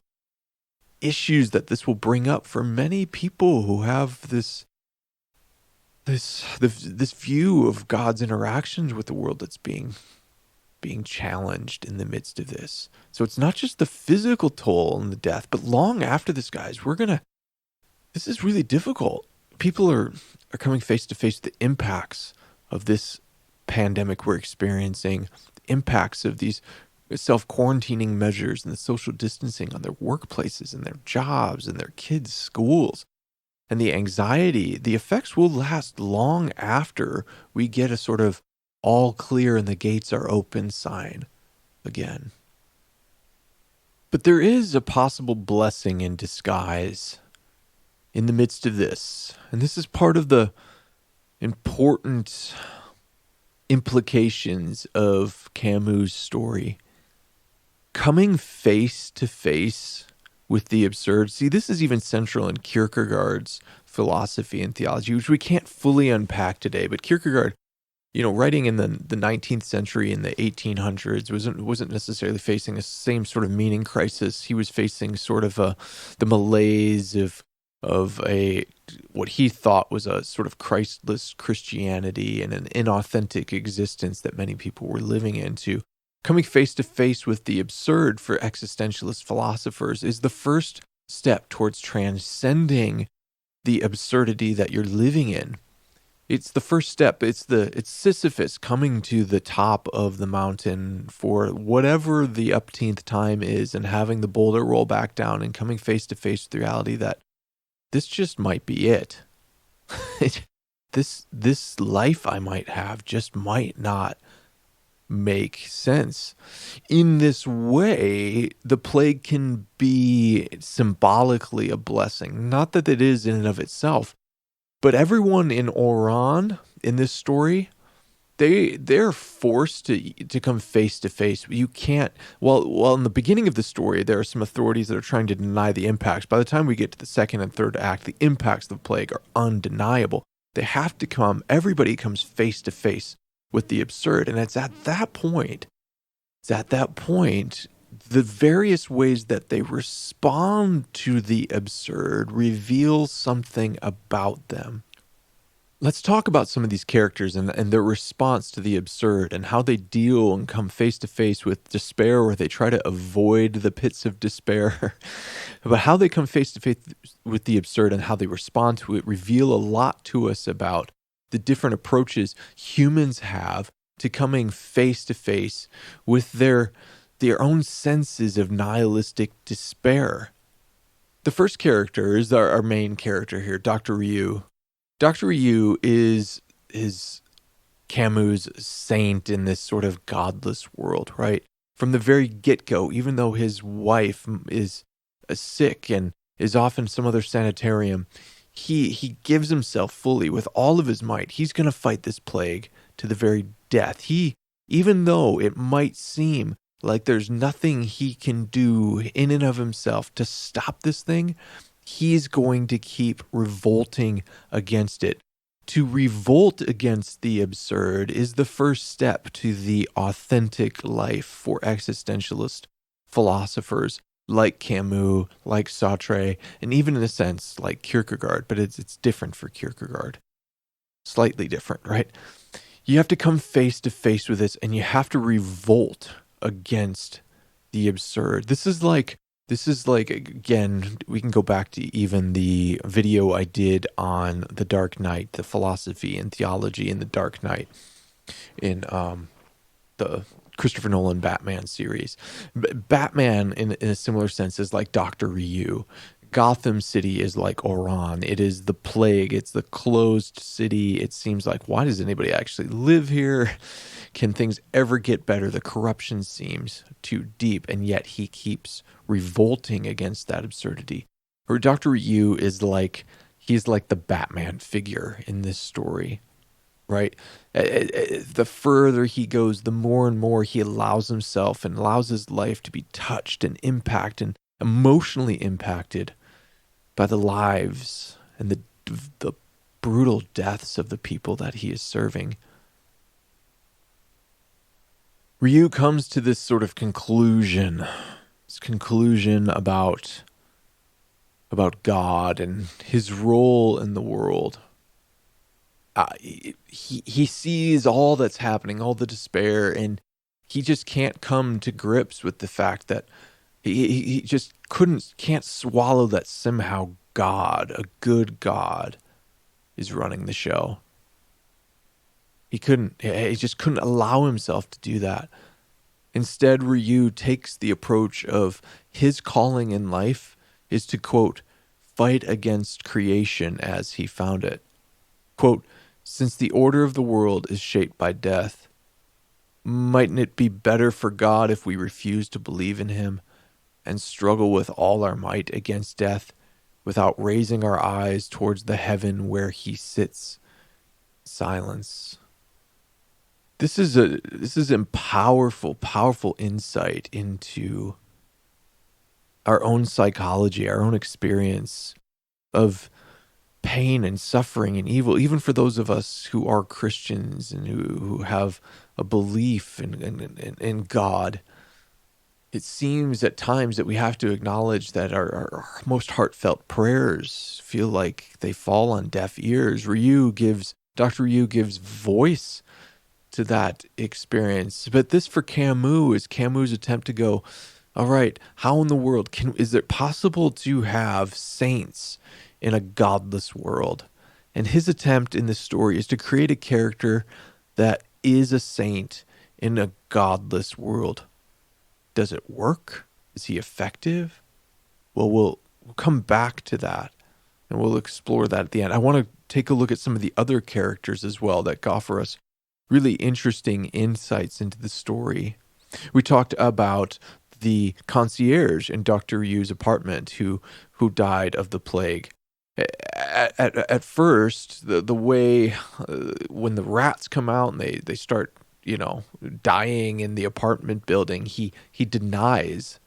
issues that this will bring up for many people who have this view of God's interactions with the world that's being challenged in the midst of this. So it's not just the physical toll and the death, but long after this, guys, this is really difficult. People are coming face to face with the impacts of this pandemic we're experiencing, the impacts of these self-quarantining measures and the social distancing on their workplaces and their jobs and their kids' schools. And the anxiety, the effects will last long after we get a sort of all clear and the gates are open sign again. But there is a possible blessing in disguise in the midst of this. And this is part of the important implications of Camus' story. Coming face to face with the absurd. See, this is even central in Kierkegaard's philosophy and theology, which we can't fully unpack today. But Kierkegaard, writing in the 19th century, in the 1800s, wasn't necessarily facing the same sort of meaning crisis. He was facing sort of the malaise of what he thought was a sort of Christless Christianity and an inauthentic existence that many people were living into. Coming face to face with the absurd for existentialist philosophers is the first step towards transcending the absurdity that you're living in. It's the first step. It's Sisyphus coming to the top of the mountain for whatever the upteenth time is and having the boulder roll back down and coming face to face with reality that this just might be it. This life I might have just might not make sense. In this way, the plague can be symbolically a blessing. Not that it is in and of itself, but everyone in Oran in this story, they're forced to come face to face. You can't. Well, in the beginning of the story, there are some authorities that are trying to deny the impacts. By the time we get to the second and third act, the impacts of the plague are undeniable. They have to come. Everybody comes face to face with the absurd, and it's at that point, the various ways that they respond to the absurd reveal something about them. Let's talk about some of these characters and their response to the absurd and how they deal and come face to face with despair, or they try to avoid the pits of despair. But how they come face to face with the absurd and how they respond to it reveal a lot to us about the different approaches humans have to coming face to face with their own senses of nihilistic despair. The first character is our main character here, Dr. Ryu. Dr. Ryu is is Camus' saint in this sort of godless world, right? From the very get-go, even though his wife is sick and is off in some other sanitarium, he gives himself fully with all of his might. He's going to fight this plague to the very death. Even though it might seem like there's nothing he can do in and of himself to stop this thing, he's going to keep revolting against it. To revolt against the absurd is the first step to the authentic life for existentialist philosophers like Camus, like Sartre, and even in a sense like Kierkegaard, but it's different for Kierkegaard. Slightly different, right? You have to come face to face with this, and you have to revolt against the absurd. This is like, again, we can go back to even the video I did on The Dark Knight, the philosophy and theology in The Dark Knight in the Christopher Nolan Batman series. Batman, in a similar sense, is like Dr. Ryu. Gotham City is like Oran. It is the plague. It's the closed city. It seems like, why does anybody actually live here? Can things ever get better? The corruption seems too deep, and yet he keeps revolting against that absurdity. Or Dr. Ryu is like, he's like the Batman figure in this story, right? The further he goes, the more and more he allows himself and allows his life to be touched and impacted and emotionally impacted by the lives and the brutal deaths of the people that he is serving. Ryu comes to this sort of conclusion, about God and his role in the world. He sees all that's happening, all the despair, and he just can't come to grips with the fact that he just can't swallow that somehow God, a good God, is running the show. He just couldn't allow himself to do that. Instead, Ryu takes the approach of his calling in life is to, quote, fight against creation as he found it. Quote, since the order of the world is shaped by death, mightn't it be better for God if we refuse to believe in him and struggle with all our might against death without raising our eyes towards the heaven where he sits? Silence. This is a powerful insight into our own psychology, our own experience of pain and suffering and evil, even for those of us who are Christians and who have a belief in God. It seems at times that we have to acknowledge that our most heartfelt prayers feel like they fall on deaf ears. Dr. Ryu gives voice to that experience. But this for Camus is Camus' attempt to go, all right, how in the world is it possible to have saints in a godless world? And his attempt in this story is to create a character that is a saint in a godless world. Does it work? Is he effective? Well, we'll come back to that, and we'll explore that at the end. I want to take a look at some of the other characters as well that offer us really interesting insights into the story. We talked about the concierge in Dr. Ryu's apartment who died of the plague. At first, the way when the rats come out and they start, dying in the apartment building, he denies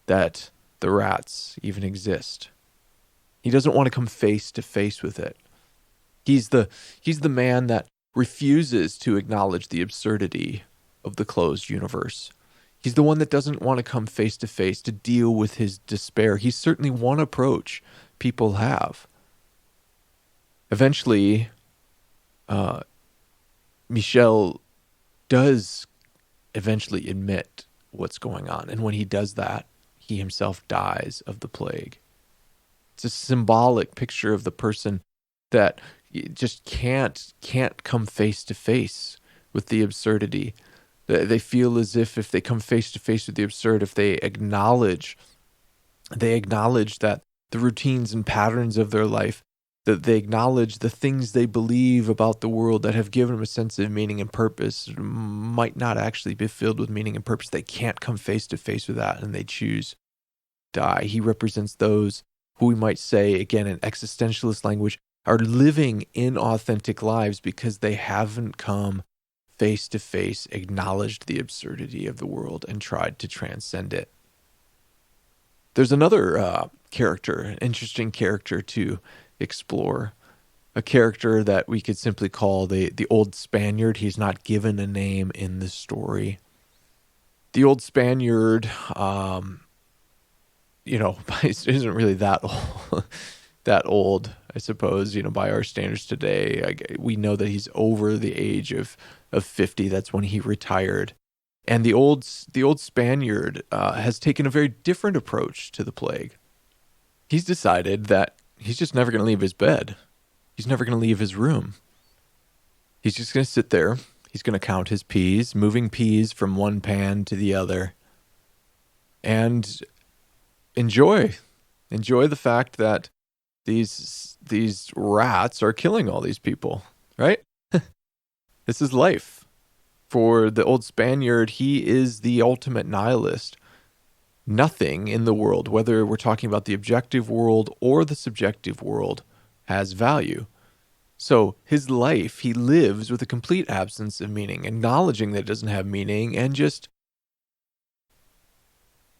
that the rats even exist. He doesn't want to come face to face with it. He's the man that refuses to acknowledge the absurdity of the closed universe. He's the one that doesn't want to come face to face to deal with his despair. He's certainly one approach people have. Eventually, Michel does eventually admit what's going on. And when he does that, he himself dies of the plague. It's a symbolic picture of the person that just can't come face to face with the absurdity. They feel as if they come face to face with the absurd, if they acknowledge that the routines and patterns of their life, that they acknowledge the things they believe about the world that have given them a sense of meaning and purpose might not actually be filled with meaning and purpose. They can't come face to face with that, and they choose to die. He represents those who we might say, again, in existentialist language, are living inauthentic lives because they haven't come face to face, acknowledged the absurdity of the world, and tried to transcend it. There's another character, an interesting character to explore, a character that we could simply call the old Spaniard. He's not given a name in the story. The old Spaniard, isn't really that old, that old, I suppose, by our standards today. We know that he's over the age of 50. That's when he retired. And the old Spaniard has taken a very different approach to the plague. He's decided that he's just never going to leave his bed. He's never going to leave his room. He's just going to sit there. He's going to count his peas, moving peas from one pan to the other, and enjoy the fact that these rats are killing all these people, right? This is life. For the old Spaniard, he is the ultimate nihilist. Nothing in the world, whether we're talking about the objective world or the subjective world, has value. So his life, he lives with a complete absence of meaning, acknowledging that it doesn't have meaning, and just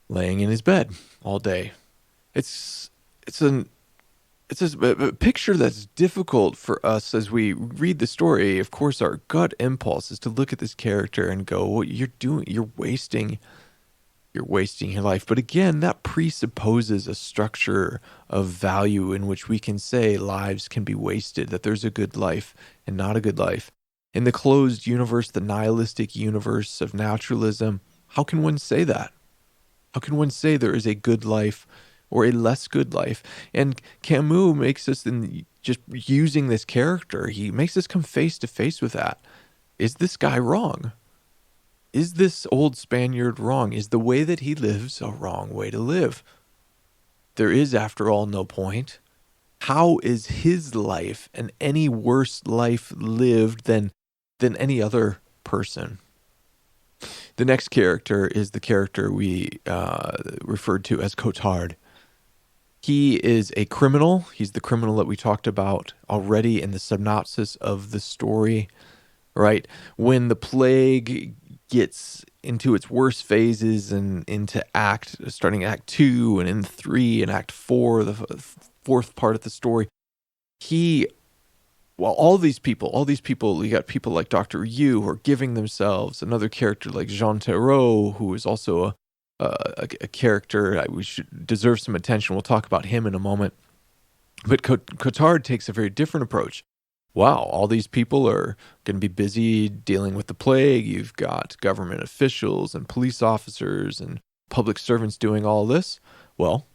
laying in his bed all day. It's a picture that's difficult for us as we read the story. Of course, our gut impulse is to look at this character and go, "What you're doing? You're wasting your life." But again, that presupposes a structure of value in which we can say lives can be wasted, that there's a good life and not a good life. In the closed universe, the nihilistic universe of naturalism, how can one say that? How can one say there is a good life or a less good life? And Camus makes us, in just using this character, he makes us come face to face with that. Is this guy wrong? Is this old Spaniard wrong? Is the way that he lives a wrong way to live? There is, after all, no point. How is his life an any worse life lived than any other person? The next character is the character we referred to as Cotard. He is a criminal. He's the criminal that we talked about already in the synopsis of the story, right? When the plague gets into its worst phases and into starting Act 2 and in 3 and Act 4, the fourth part of the story, all these people, you got people like Dr. Yu who are giving themselves, another character like Jean Theroux, who is also a character we should deserve some attention. We'll talk about him in a moment. But Cotard takes a very different approach. Wow, all these people are going to be busy dealing with the plague. You've got government officials and police officers and public servants doing all this. Well,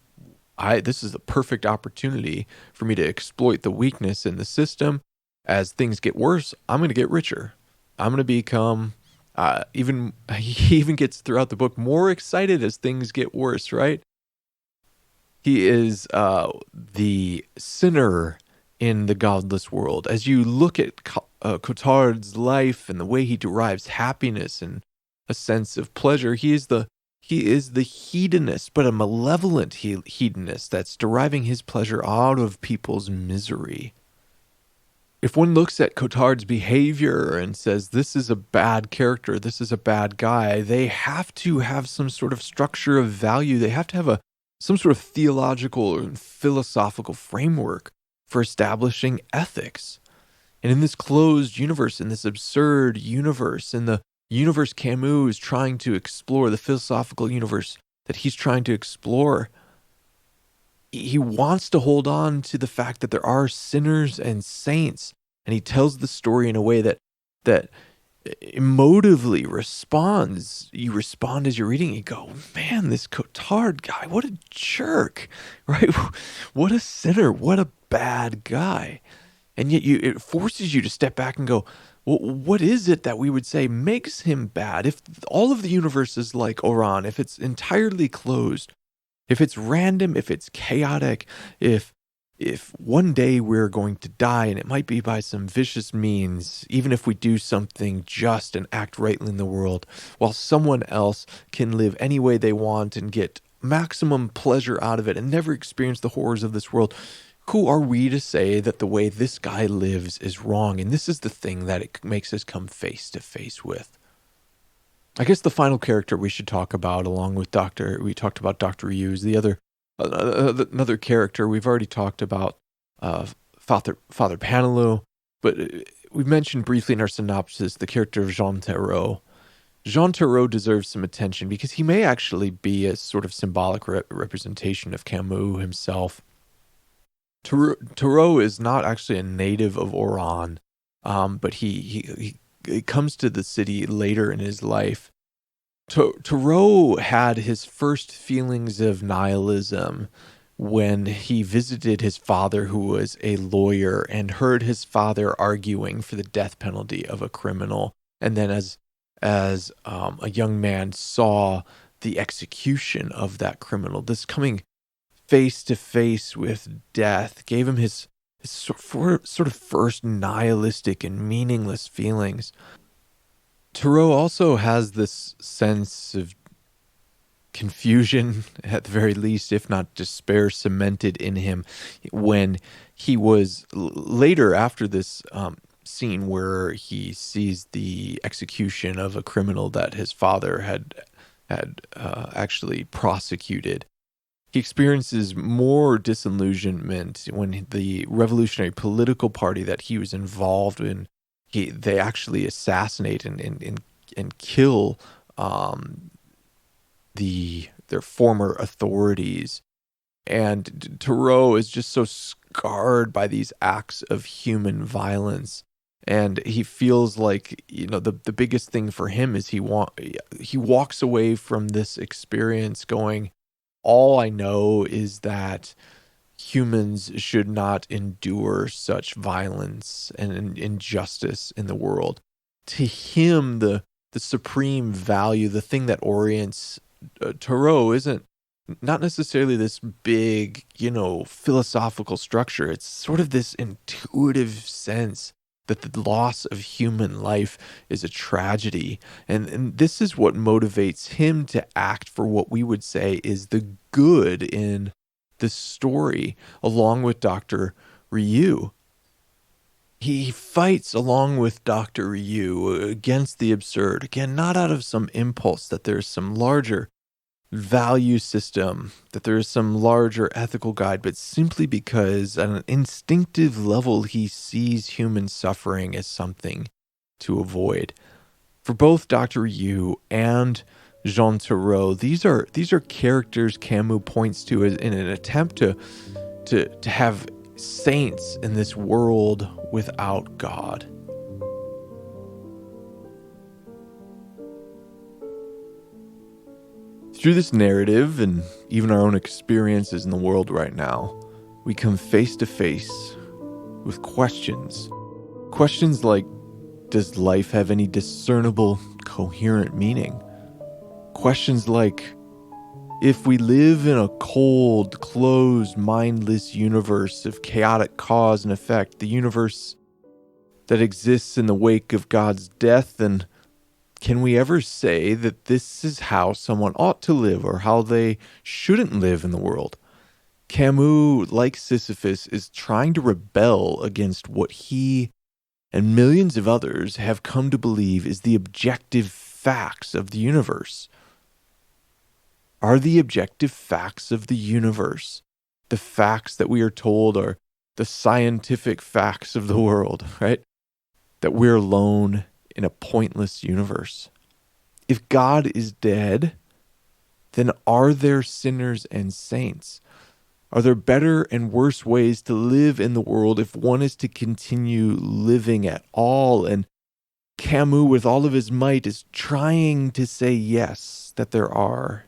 this is the perfect opportunity for me to exploit the weakness in the system. As things get worse, I'm going to get richer. I'm going to become, he even gets throughout the book more excited as things get worse, right? He is the sinner in the godless world. As you look at Cotard's life and the way he derives happiness and a sense of pleasure, he is the hedonist, but a malevolent hedonist that's deriving his pleasure out of people's misery. If one looks at Cotard's behavior and says, this is a bad character, this is a bad guy, they have to have some sort of structure of value. They have to have some sort of theological or philosophical framework for establishing ethics. And in this closed universe, in this absurd universe, in the universe Camus is trying to explore, the philosophical universe that he's trying to explore, he wants to hold on to the fact that there are sinners and saints. And he tells the story in a way that emotively responds. You respond as you're reading. You go, man, this Cotard guy, what a jerk, right? What a sinner, what a bad guy. And yet it forces you to step back and go, well, what is it that we would say makes him bad? If all of the universe is like Oran, if it's entirely closed, if it's random, if it's chaotic, if if one day we're going to die, and it might be by some vicious means, even if we do something just and act rightly in the world, while someone else can live any way they want and get maximum pleasure out of it and never experience the horrors of this world, who are we to say that the way this guy lives is wrong? And this is the thing that it makes us come face to face with. I guess the final character we should talk about, along with we talked about Dr. Ryu, is the other another character. We've already talked about Father Panelu, but we mentioned briefly in our synopsis the character of Jean Tarot. Jean Tarot deserves some attention because he may actually be a sort of symbolic representation of Camus himself. Tarot is not actually a native of Oran, but he comes to the city later in his life. Tarot had his first feelings of nihilism when he visited his father, who was a lawyer, and heard his father arguing for the death penalty of a criminal. And then as a young man saw the execution of that criminal, this coming face to face with death gave him his sort of first nihilistic and meaningless feelings. Tarot also has this sense of confusion, at the very least, if not despair, cemented in him when he was later after this scene where he sees the execution of a criminal that his father had actually prosecuted. He experiences more disillusionment when the revolutionary political party that he was involved in, they actually assassinate and kill their former authorities. And Tarot is just so scarred by these acts of human violence. And he feels like, the biggest thing for him is he walks away from this experience going, all I know is that humans should not endure such violence and injustice in the world. To him, the supreme value, the thing that orients Tarot isn't not necessarily this big, philosophical structure. It's sort of this intuitive sense that the loss of human life is a tragedy. And this is what motivates him to act for what we would say is the good in the story, along with Dr. Ryu. He fights along with Dr. Ryu against the absurd. Again, not out of some impulse that there's some larger value system, that there is some larger ethical guide, but simply because at an instinctive level, he sees human suffering as something to avoid. For both Dr. Ryu and Jean Tarot, these are characters Camus points to as in an attempt to have saints in this world without God. Through this narrative and even our own experiences in the world right now, we come face to face with questions. Questions like, does life have any discernible, coherent meaning? Questions like, if we live in a cold, closed, mindless universe of chaotic cause and effect, the universe that exists in the wake of God's death, then can we ever say that this is how someone ought to live or how they shouldn't live in the world? Camus, like Sisyphus, is trying to rebel against what he and millions of others have come to believe is the objective facts of the universe. Are the objective facts of the universe the facts that we are told are the scientific facts of the world, right? That we're alone in a pointless universe. If God is dead, then are there sinners and saints? Are there better and worse ways to live in the world if one is to continue living at all? And Camus, with all of his might, is trying to say yes, that there are.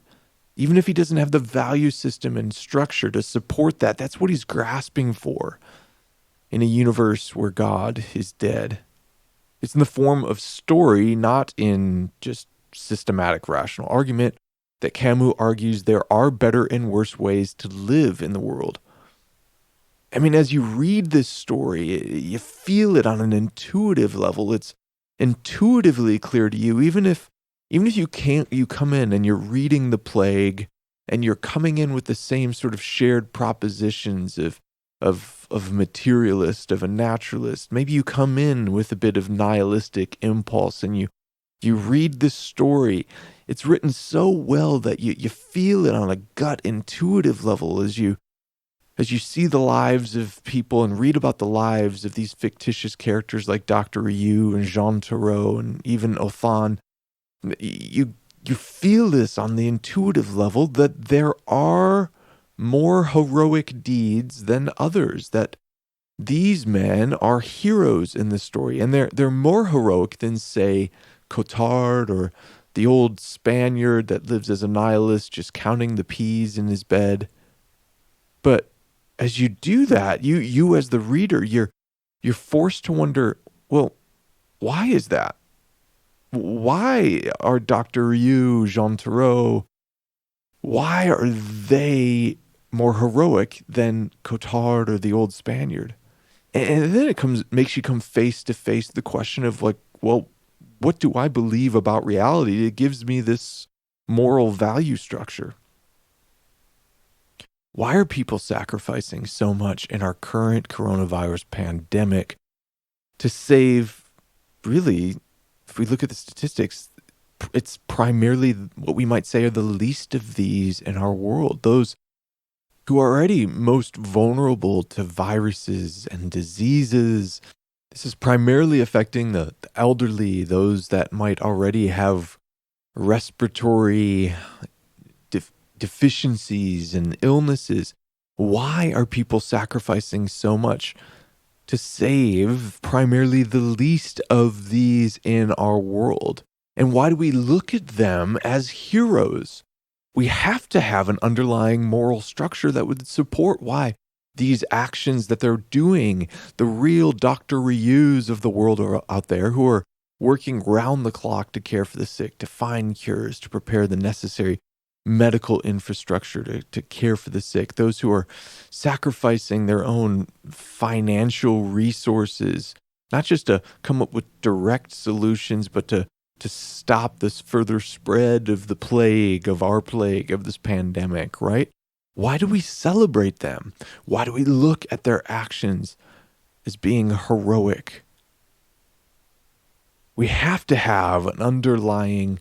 Even if he doesn't have the value system and structure to support that, that's what he's grasping for in a universe where God is dead. It's in the form of story, not in just systematic rational argument, that Camus argues there are better and worse ways to live in the world. I mean, as you read this story, you feel it on an intuitive level. It's intuitively clear to you, even if you come in and you're reading the plague and you're coming in with the same sort of shared propositions of materialist, of a naturalist. Maybe you come in with a bit of nihilistic impulse and you read this story. It's written so well that you feel it on a gut intuitive level as you see the lives of people and read about the lives of these fictitious characters like Dr. Ryu and Jean Thoreau and even Othan. You feel this on the intuitive level that there are more heroic deeds than others, that these men are heroes in the story, and they're more heroic than, say, Cotard or the old Spaniard that lives as a nihilist just counting the peas in his bed. But as you do that, you as the reader, you're forced to wonder, well, why is that? Why are Dr. Ryu, Jean Thoreau, why are they more heroic than Cotard or the old Spaniard? And then makes you come face to face the question of like, well, what do I believe about reality? It gives me this moral value structure. Why are people sacrificing so much in our current coronavirus pandemic to save, really, if we look at the statistics, it's primarily what we might say are the least of these in our world, those who are already most vulnerable to viruses and diseases. This is primarily affecting the elderly, those that might already have respiratory deficiencies and illnesses. Why are people sacrificing so much to save primarily the least of these in our world? And why do we look at them as heroes? We have to have an underlying moral structure that would support why these actions that they're doing, the real Dr. Ryus of the world are out there who are working round the clock to care for the sick, to find cures, to prepare the necessary medical infrastructure to care for the sick, those who are sacrificing their own financial resources, not just to come up with direct solutions, but to stop this further spread of the plague, of our plague, of this pandemic, right? Why do we celebrate them? Why do we look at their actions as being heroic? We have to have an underlying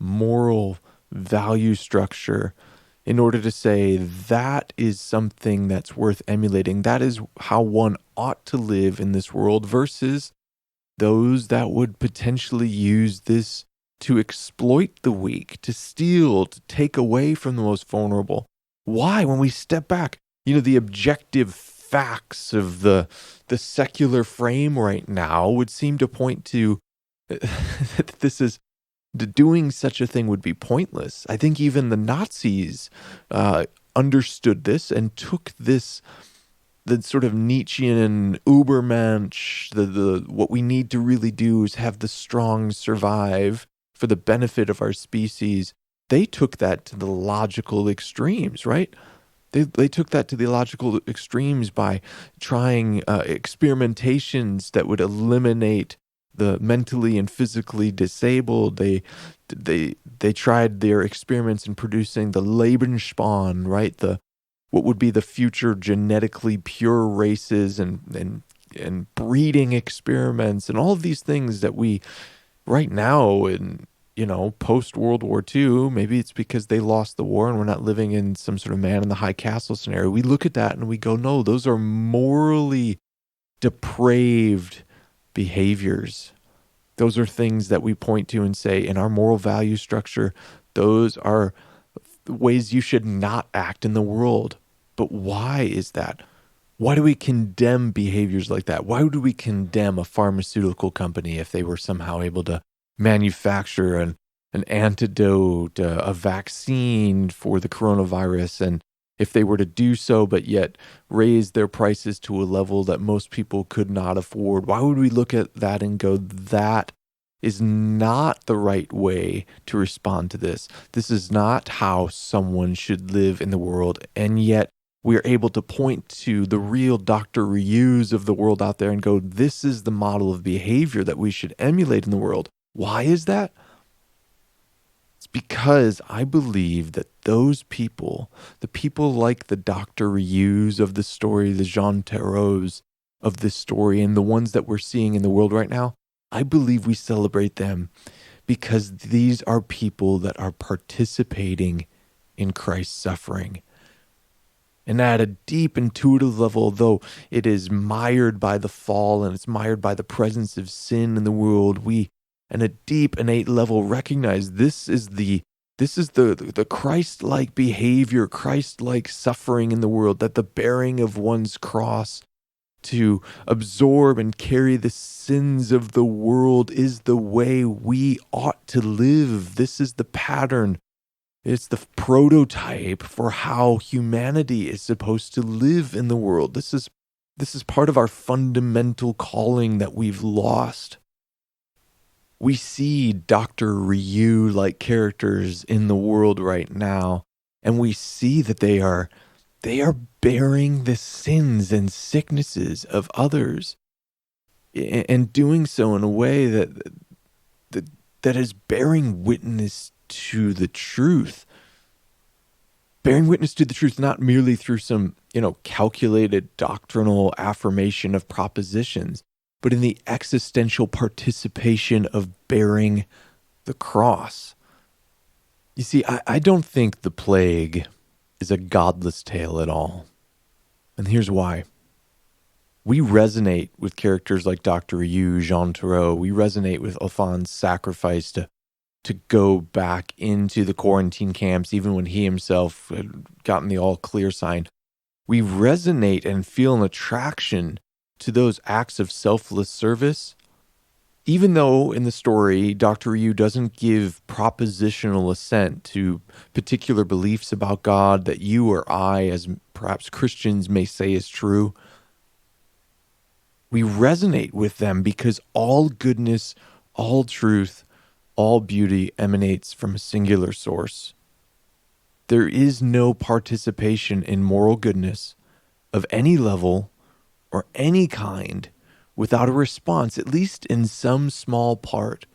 moral value structure in order to say that is something that's worth emulating. That is how one ought to live in this world versus those that would potentially use this to exploit the weak, to steal, to take away from the most vulnerable. Why? When we step back, the objective facts of the secular frame right now would seem to point to that doing such a thing would be pointless. I think even the Nazis understood this and took this, the sort of Nietzschean Übermensch, the what we need to really do is have the strong survive for the benefit of our species. They took that to the logical extremes, right? They took that to the logical extremes by trying experimentations that would eliminate the mentally and physically disabled. They tried their experiments in producing the Lebensspan, right? What would be the future genetically pure races and breeding experiments and all of these things that we right now in post World War II, maybe it's because they lost the war and we're not living in some sort of man in the high castle scenario. We look at that and we go, no, those are morally depraved behaviors. Those are things that we point to and say in our moral value structure, those are ways you should not act in the world. But why is that? Why do we condemn behaviors like that? Why do we condemn a pharmaceutical company if they were somehow able to manufacture an antidote, a vaccine for the coronavirus, and if they were to do so but yet raise their prices to a level that most people could not afford? Why would we look at that and go, that is not the right way to respond to this? This is not how someone should live in the world. And yet We are able to point to the real Dr. Ryus of the world out there and go, this is the model of behavior that we should emulate in the world. Why is that? It's because I believe that those people, the people like the Dr. Ryus of the story, the Jean Tarrots of this story, and the ones that we're seeing in the world right now, I believe we celebrate them because these are people that are participating in Christ's suffering. And at a deep intuitive level, though it is mired by the fall and it's mired by the presence of sin in the world, we, at a deep innate level, recognize this is the Christ-like behavior, Christ-like suffering in the world, that the bearing of one's cross to absorb and carry the sins of the world is the way we ought to live. This is the pattern. It's the prototype for how humanity is supposed to live in the world. This is part of our fundamental calling that we've lost. We see Dr. Ryu-like characters in the world right now, and we see that they are bearing the sins and sicknesses of others, and doing so in a way that is bearing witness to the truth. Bearing witness to the truth, not merely through some, calculated doctrinal affirmation of propositions, but in the existential participation of bearing the cross. You see, I don't think the plague is a godless tale at all. And here's why. We resonate with characters like Dr. Ryu, Jean Tarrot. We resonate with Alphonse's sacrifice to go back into the quarantine camps, even when he himself had gotten the all clear sign. We resonate and feel an attraction to those acts of selfless service, even though in the story, Dr. Ryu doesn't give propositional assent to particular beliefs about God that you or I, as perhaps Christians, may say is true. We resonate with them because all goodness, all truth, all beauty emanates from a singular source. There is no participation in moral goodness of any level or any kind without a response, at least in some small part,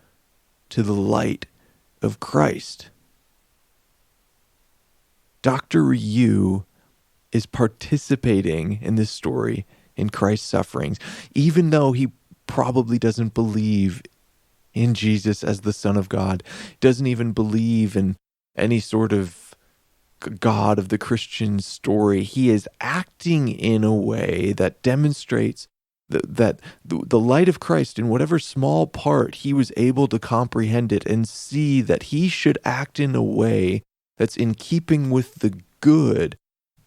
to the light of Christ. Dr. Ryu is participating in this story in Christ's sufferings, even though he probably doesn't believe in Jesus as the Son of God, doesn't even believe in any sort of God of the Christian story. He is acting in a way that demonstrates that the light of Christ, in whatever small part he was able to comprehend it and see that he should act in a way that's in keeping with the good,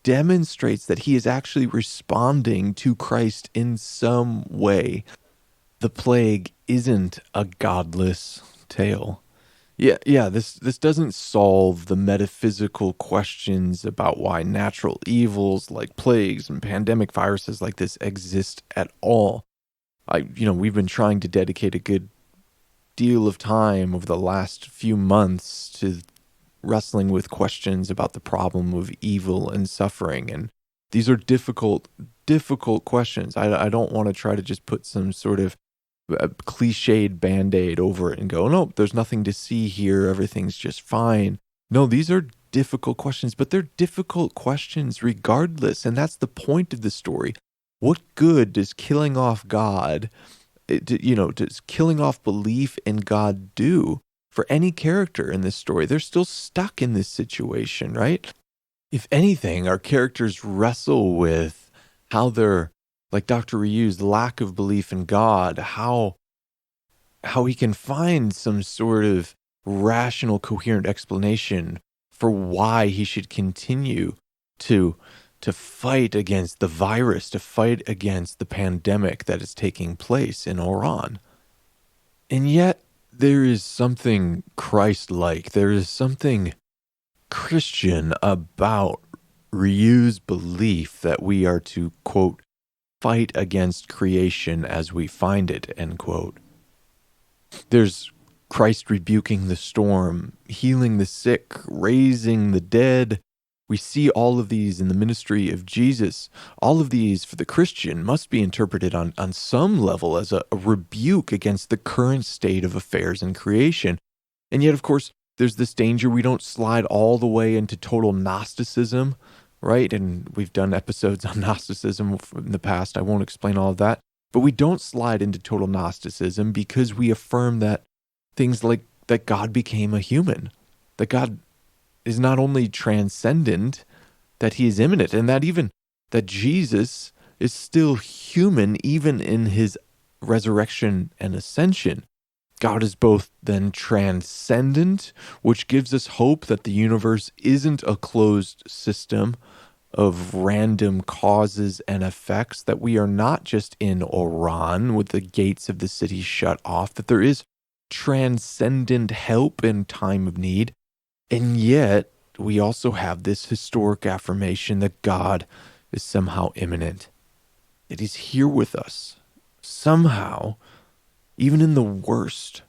demonstrates that he is actually responding to Christ in some way. The plague isn't a godless tale. Yeah, this doesn't solve the metaphysical questions about why natural evils like plagues and pandemic viruses like this exist at all. We've been trying to dedicate a good deal of time over the last few months to wrestling with questions about the problem of evil and suffering, and these are difficult questions. I don't want to try to just put some sort of a cliched Band-Aid over it and go, no, there's nothing to see here, everything's just fine. No, these are difficult questions, but they're difficult questions regardless, and that's the point of the story. What good does killing off God, does killing off belief in God do for any character in this story? They're still stuck in this situation, right? If anything, our characters wrestle with how they're, like Dr. Ryu's lack of belief in God, how he can find some sort of rational, coherent explanation for why he should continue to fight against the virus, to fight against the pandemic that is taking place in Iran. And yet, there is something Christ-like, there is something Christian about Ryu's belief that we are to, quote, fight against creation as we find it, end quote. There's Christ rebuking the storm, healing the sick, raising the dead, We see all of these in the ministry of Jesus. All of these for the Christian must be interpreted on some level as a rebuke against the current state of affairs in creation. And yet, of course, there's this danger we don't slide all the way into total Gnosticism, right? And we've done episodes on Gnosticism in the past. I won't explain all of that. But we don't slide into total Gnosticism because we affirm that things like that God became a human, that God is not only transcendent, that he is immanent, and that Jesus is still human even in his resurrection and ascension. God is both then transcendent, which gives us hope that the universe isn't a closed system of random causes and effects, that we are not just in Oran with the gates of the city shut off, that there is transcendent help in time of need. And yet, we also have this historic affirmation that God is somehow immanent, that he's here with us, somehow, even in the worst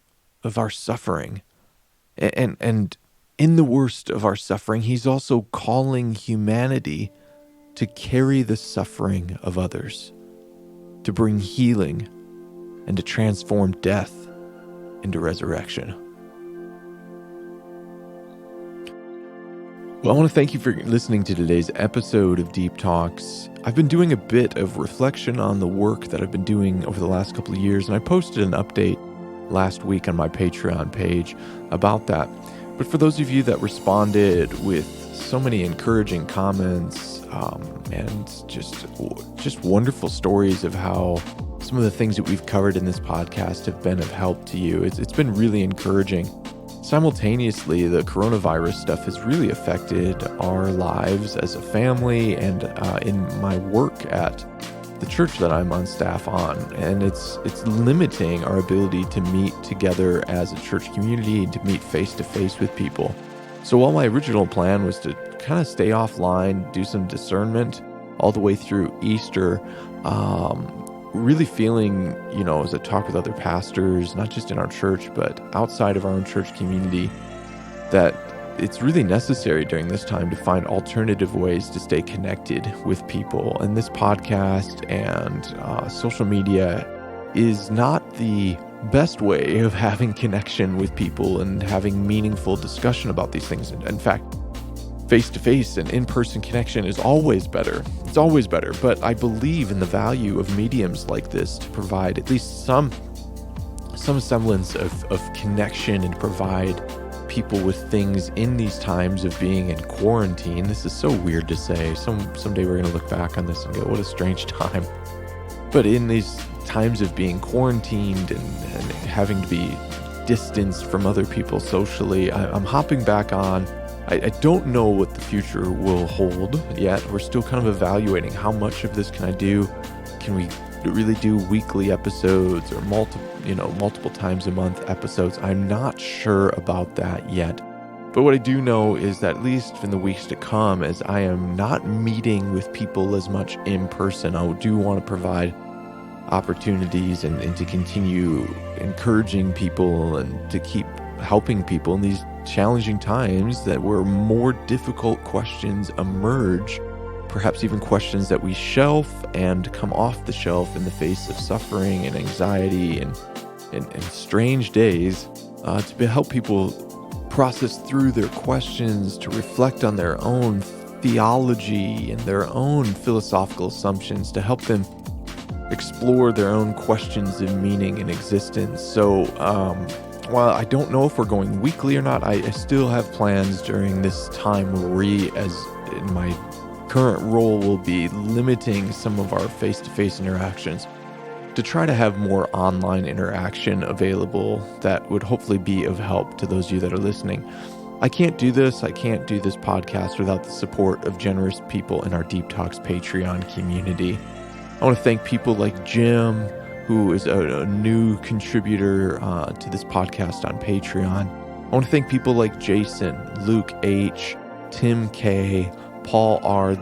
of our suffering. And in the worst of our suffering, he's also calling humanity to carry the suffering of others, to bring healing, and to transform death into resurrection. Well, I want to thank you for listening to today's episode of Deep Talks. I've been doing a bit of reflection on the work that I've been doing over the last couple of years, and I posted an update last week on my Patreon page about that. But for those of you that responded with so many encouraging comments and just wonderful stories of how some of the things that we've covered in this podcast have been of help to you, it's been really encouraging. Simultaneously, the coronavirus stuff has really affected our lives as a family and in my work at the church that I'm on staff on. And it's limiting our ability to meet together as a church community, to meet face-to-face with people. So while my original plan was to kind of stay offline, do some discernment all the way through Easter, really feeling, as I talk with other pastors, not just in our church, but outside of our own church community, that it's really necessary during this time to find alternative ways to stay connected with people. And this podcast and social media is not the best way of having connection with people and having meaningful discussion about these things. In fact, face-to-face and in-person connection is always better. It's always better. But I believe in the value of mediums like this to provide at least some semblance of connection and provide people with things in these times of being in quarantine. This is so weird to say. Someday we're going to look back on this and go, what a strange time. But in these times of being quarantined and having to be distanced from other people socially, I'm hopping back on. I don't know what the future will hold yet. We're still kind of evaluating how much of this can I do. Can we really do weekly episodes or multiple times a month episodes? I'm not sure about that yet. But what I do know is that at least in the weeks to come, as I am not meeting with people as much in person, I do want to provide opportunities and to continue encouraging people and to keep helping people in these challenging times that where more difficult questions emerge, perhaps even questions that we shelf and come off the shelf in the face of suffering and anxiety and strange days, to help people process through their questions, to reflect on their own theology and their own philosophical assumptions, to help them explore their own questions of meaning and existence. So, while I don't know if we're going weekly or not, I still have plans during this time where we, as in my current role, will be limiting some of our face-to-face interactions to try to have more online interaction available that would hopefully be of help to those of you that are listening. I can't do this podcast without the support of generous people in our Deep Talks Patreon community. I want to thank people like Jim, who is a new contributor to this podcast on Patreon. I want to thank people like Jason, Luke H., Tim K., Paul R.,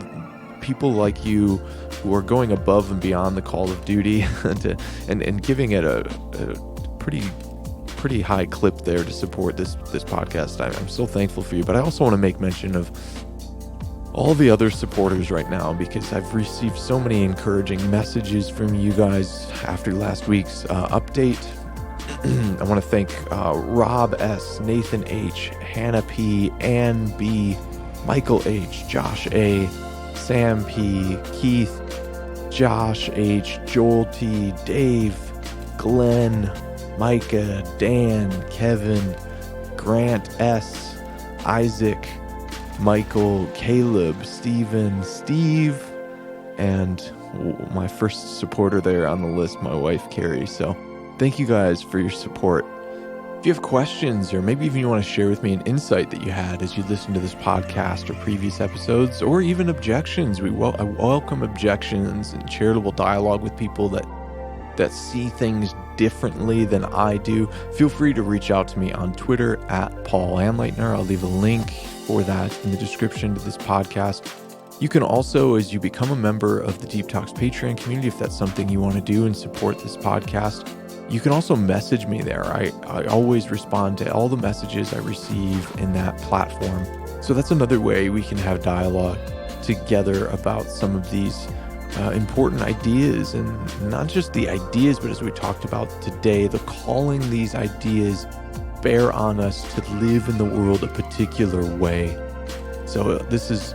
people like you who are going above and beyond the call of duty and giving it a pretty high clip there to support this podcast. I'm so thankful for you. But I also want to make mention of all the other supporters right now, because I've received so many encouraging messages from you guys after last week's update. I want to thank Rob S., Nathan H., Hannah P., Ann B., Michael H., Josh A., Sam P., Keith, Josh H., Joel T., Dave, Glenn, Micah, Dan, Kevin, Grant S., Isaac, Michael, Caleb, Steven, Steve, and my first supporter there on the list, my wife, Carrie. So thank you guys for your support. If you have questions, or maybe even you want to share with me an insight that you had as you listened to this podcast or previous episodes, or even objections, I welcome objections and charitable dialogue with people that see things differently than I do. Feel free to reach out to me on Twitter at Paul Anleitner. I'll leave a link for that in the description to this podcast. You can also, as you become a member of the Deep Talks Patreon community, if that's something you want to do and support this podcast, you can also message me there. I always respond to all the messages I receive in that platform. So that's another way we can have dialogue together about some of these important ideas, and not just the ideas, but as we talked about today, the calling these ideas bear on us to live in the world a particular way. So this is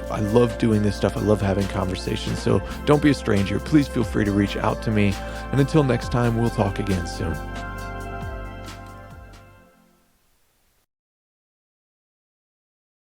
I love doing this stuff. I love having conversations. So don't be a stranger. Please feel free to reach out to me. And until next time, we'll talk again soon.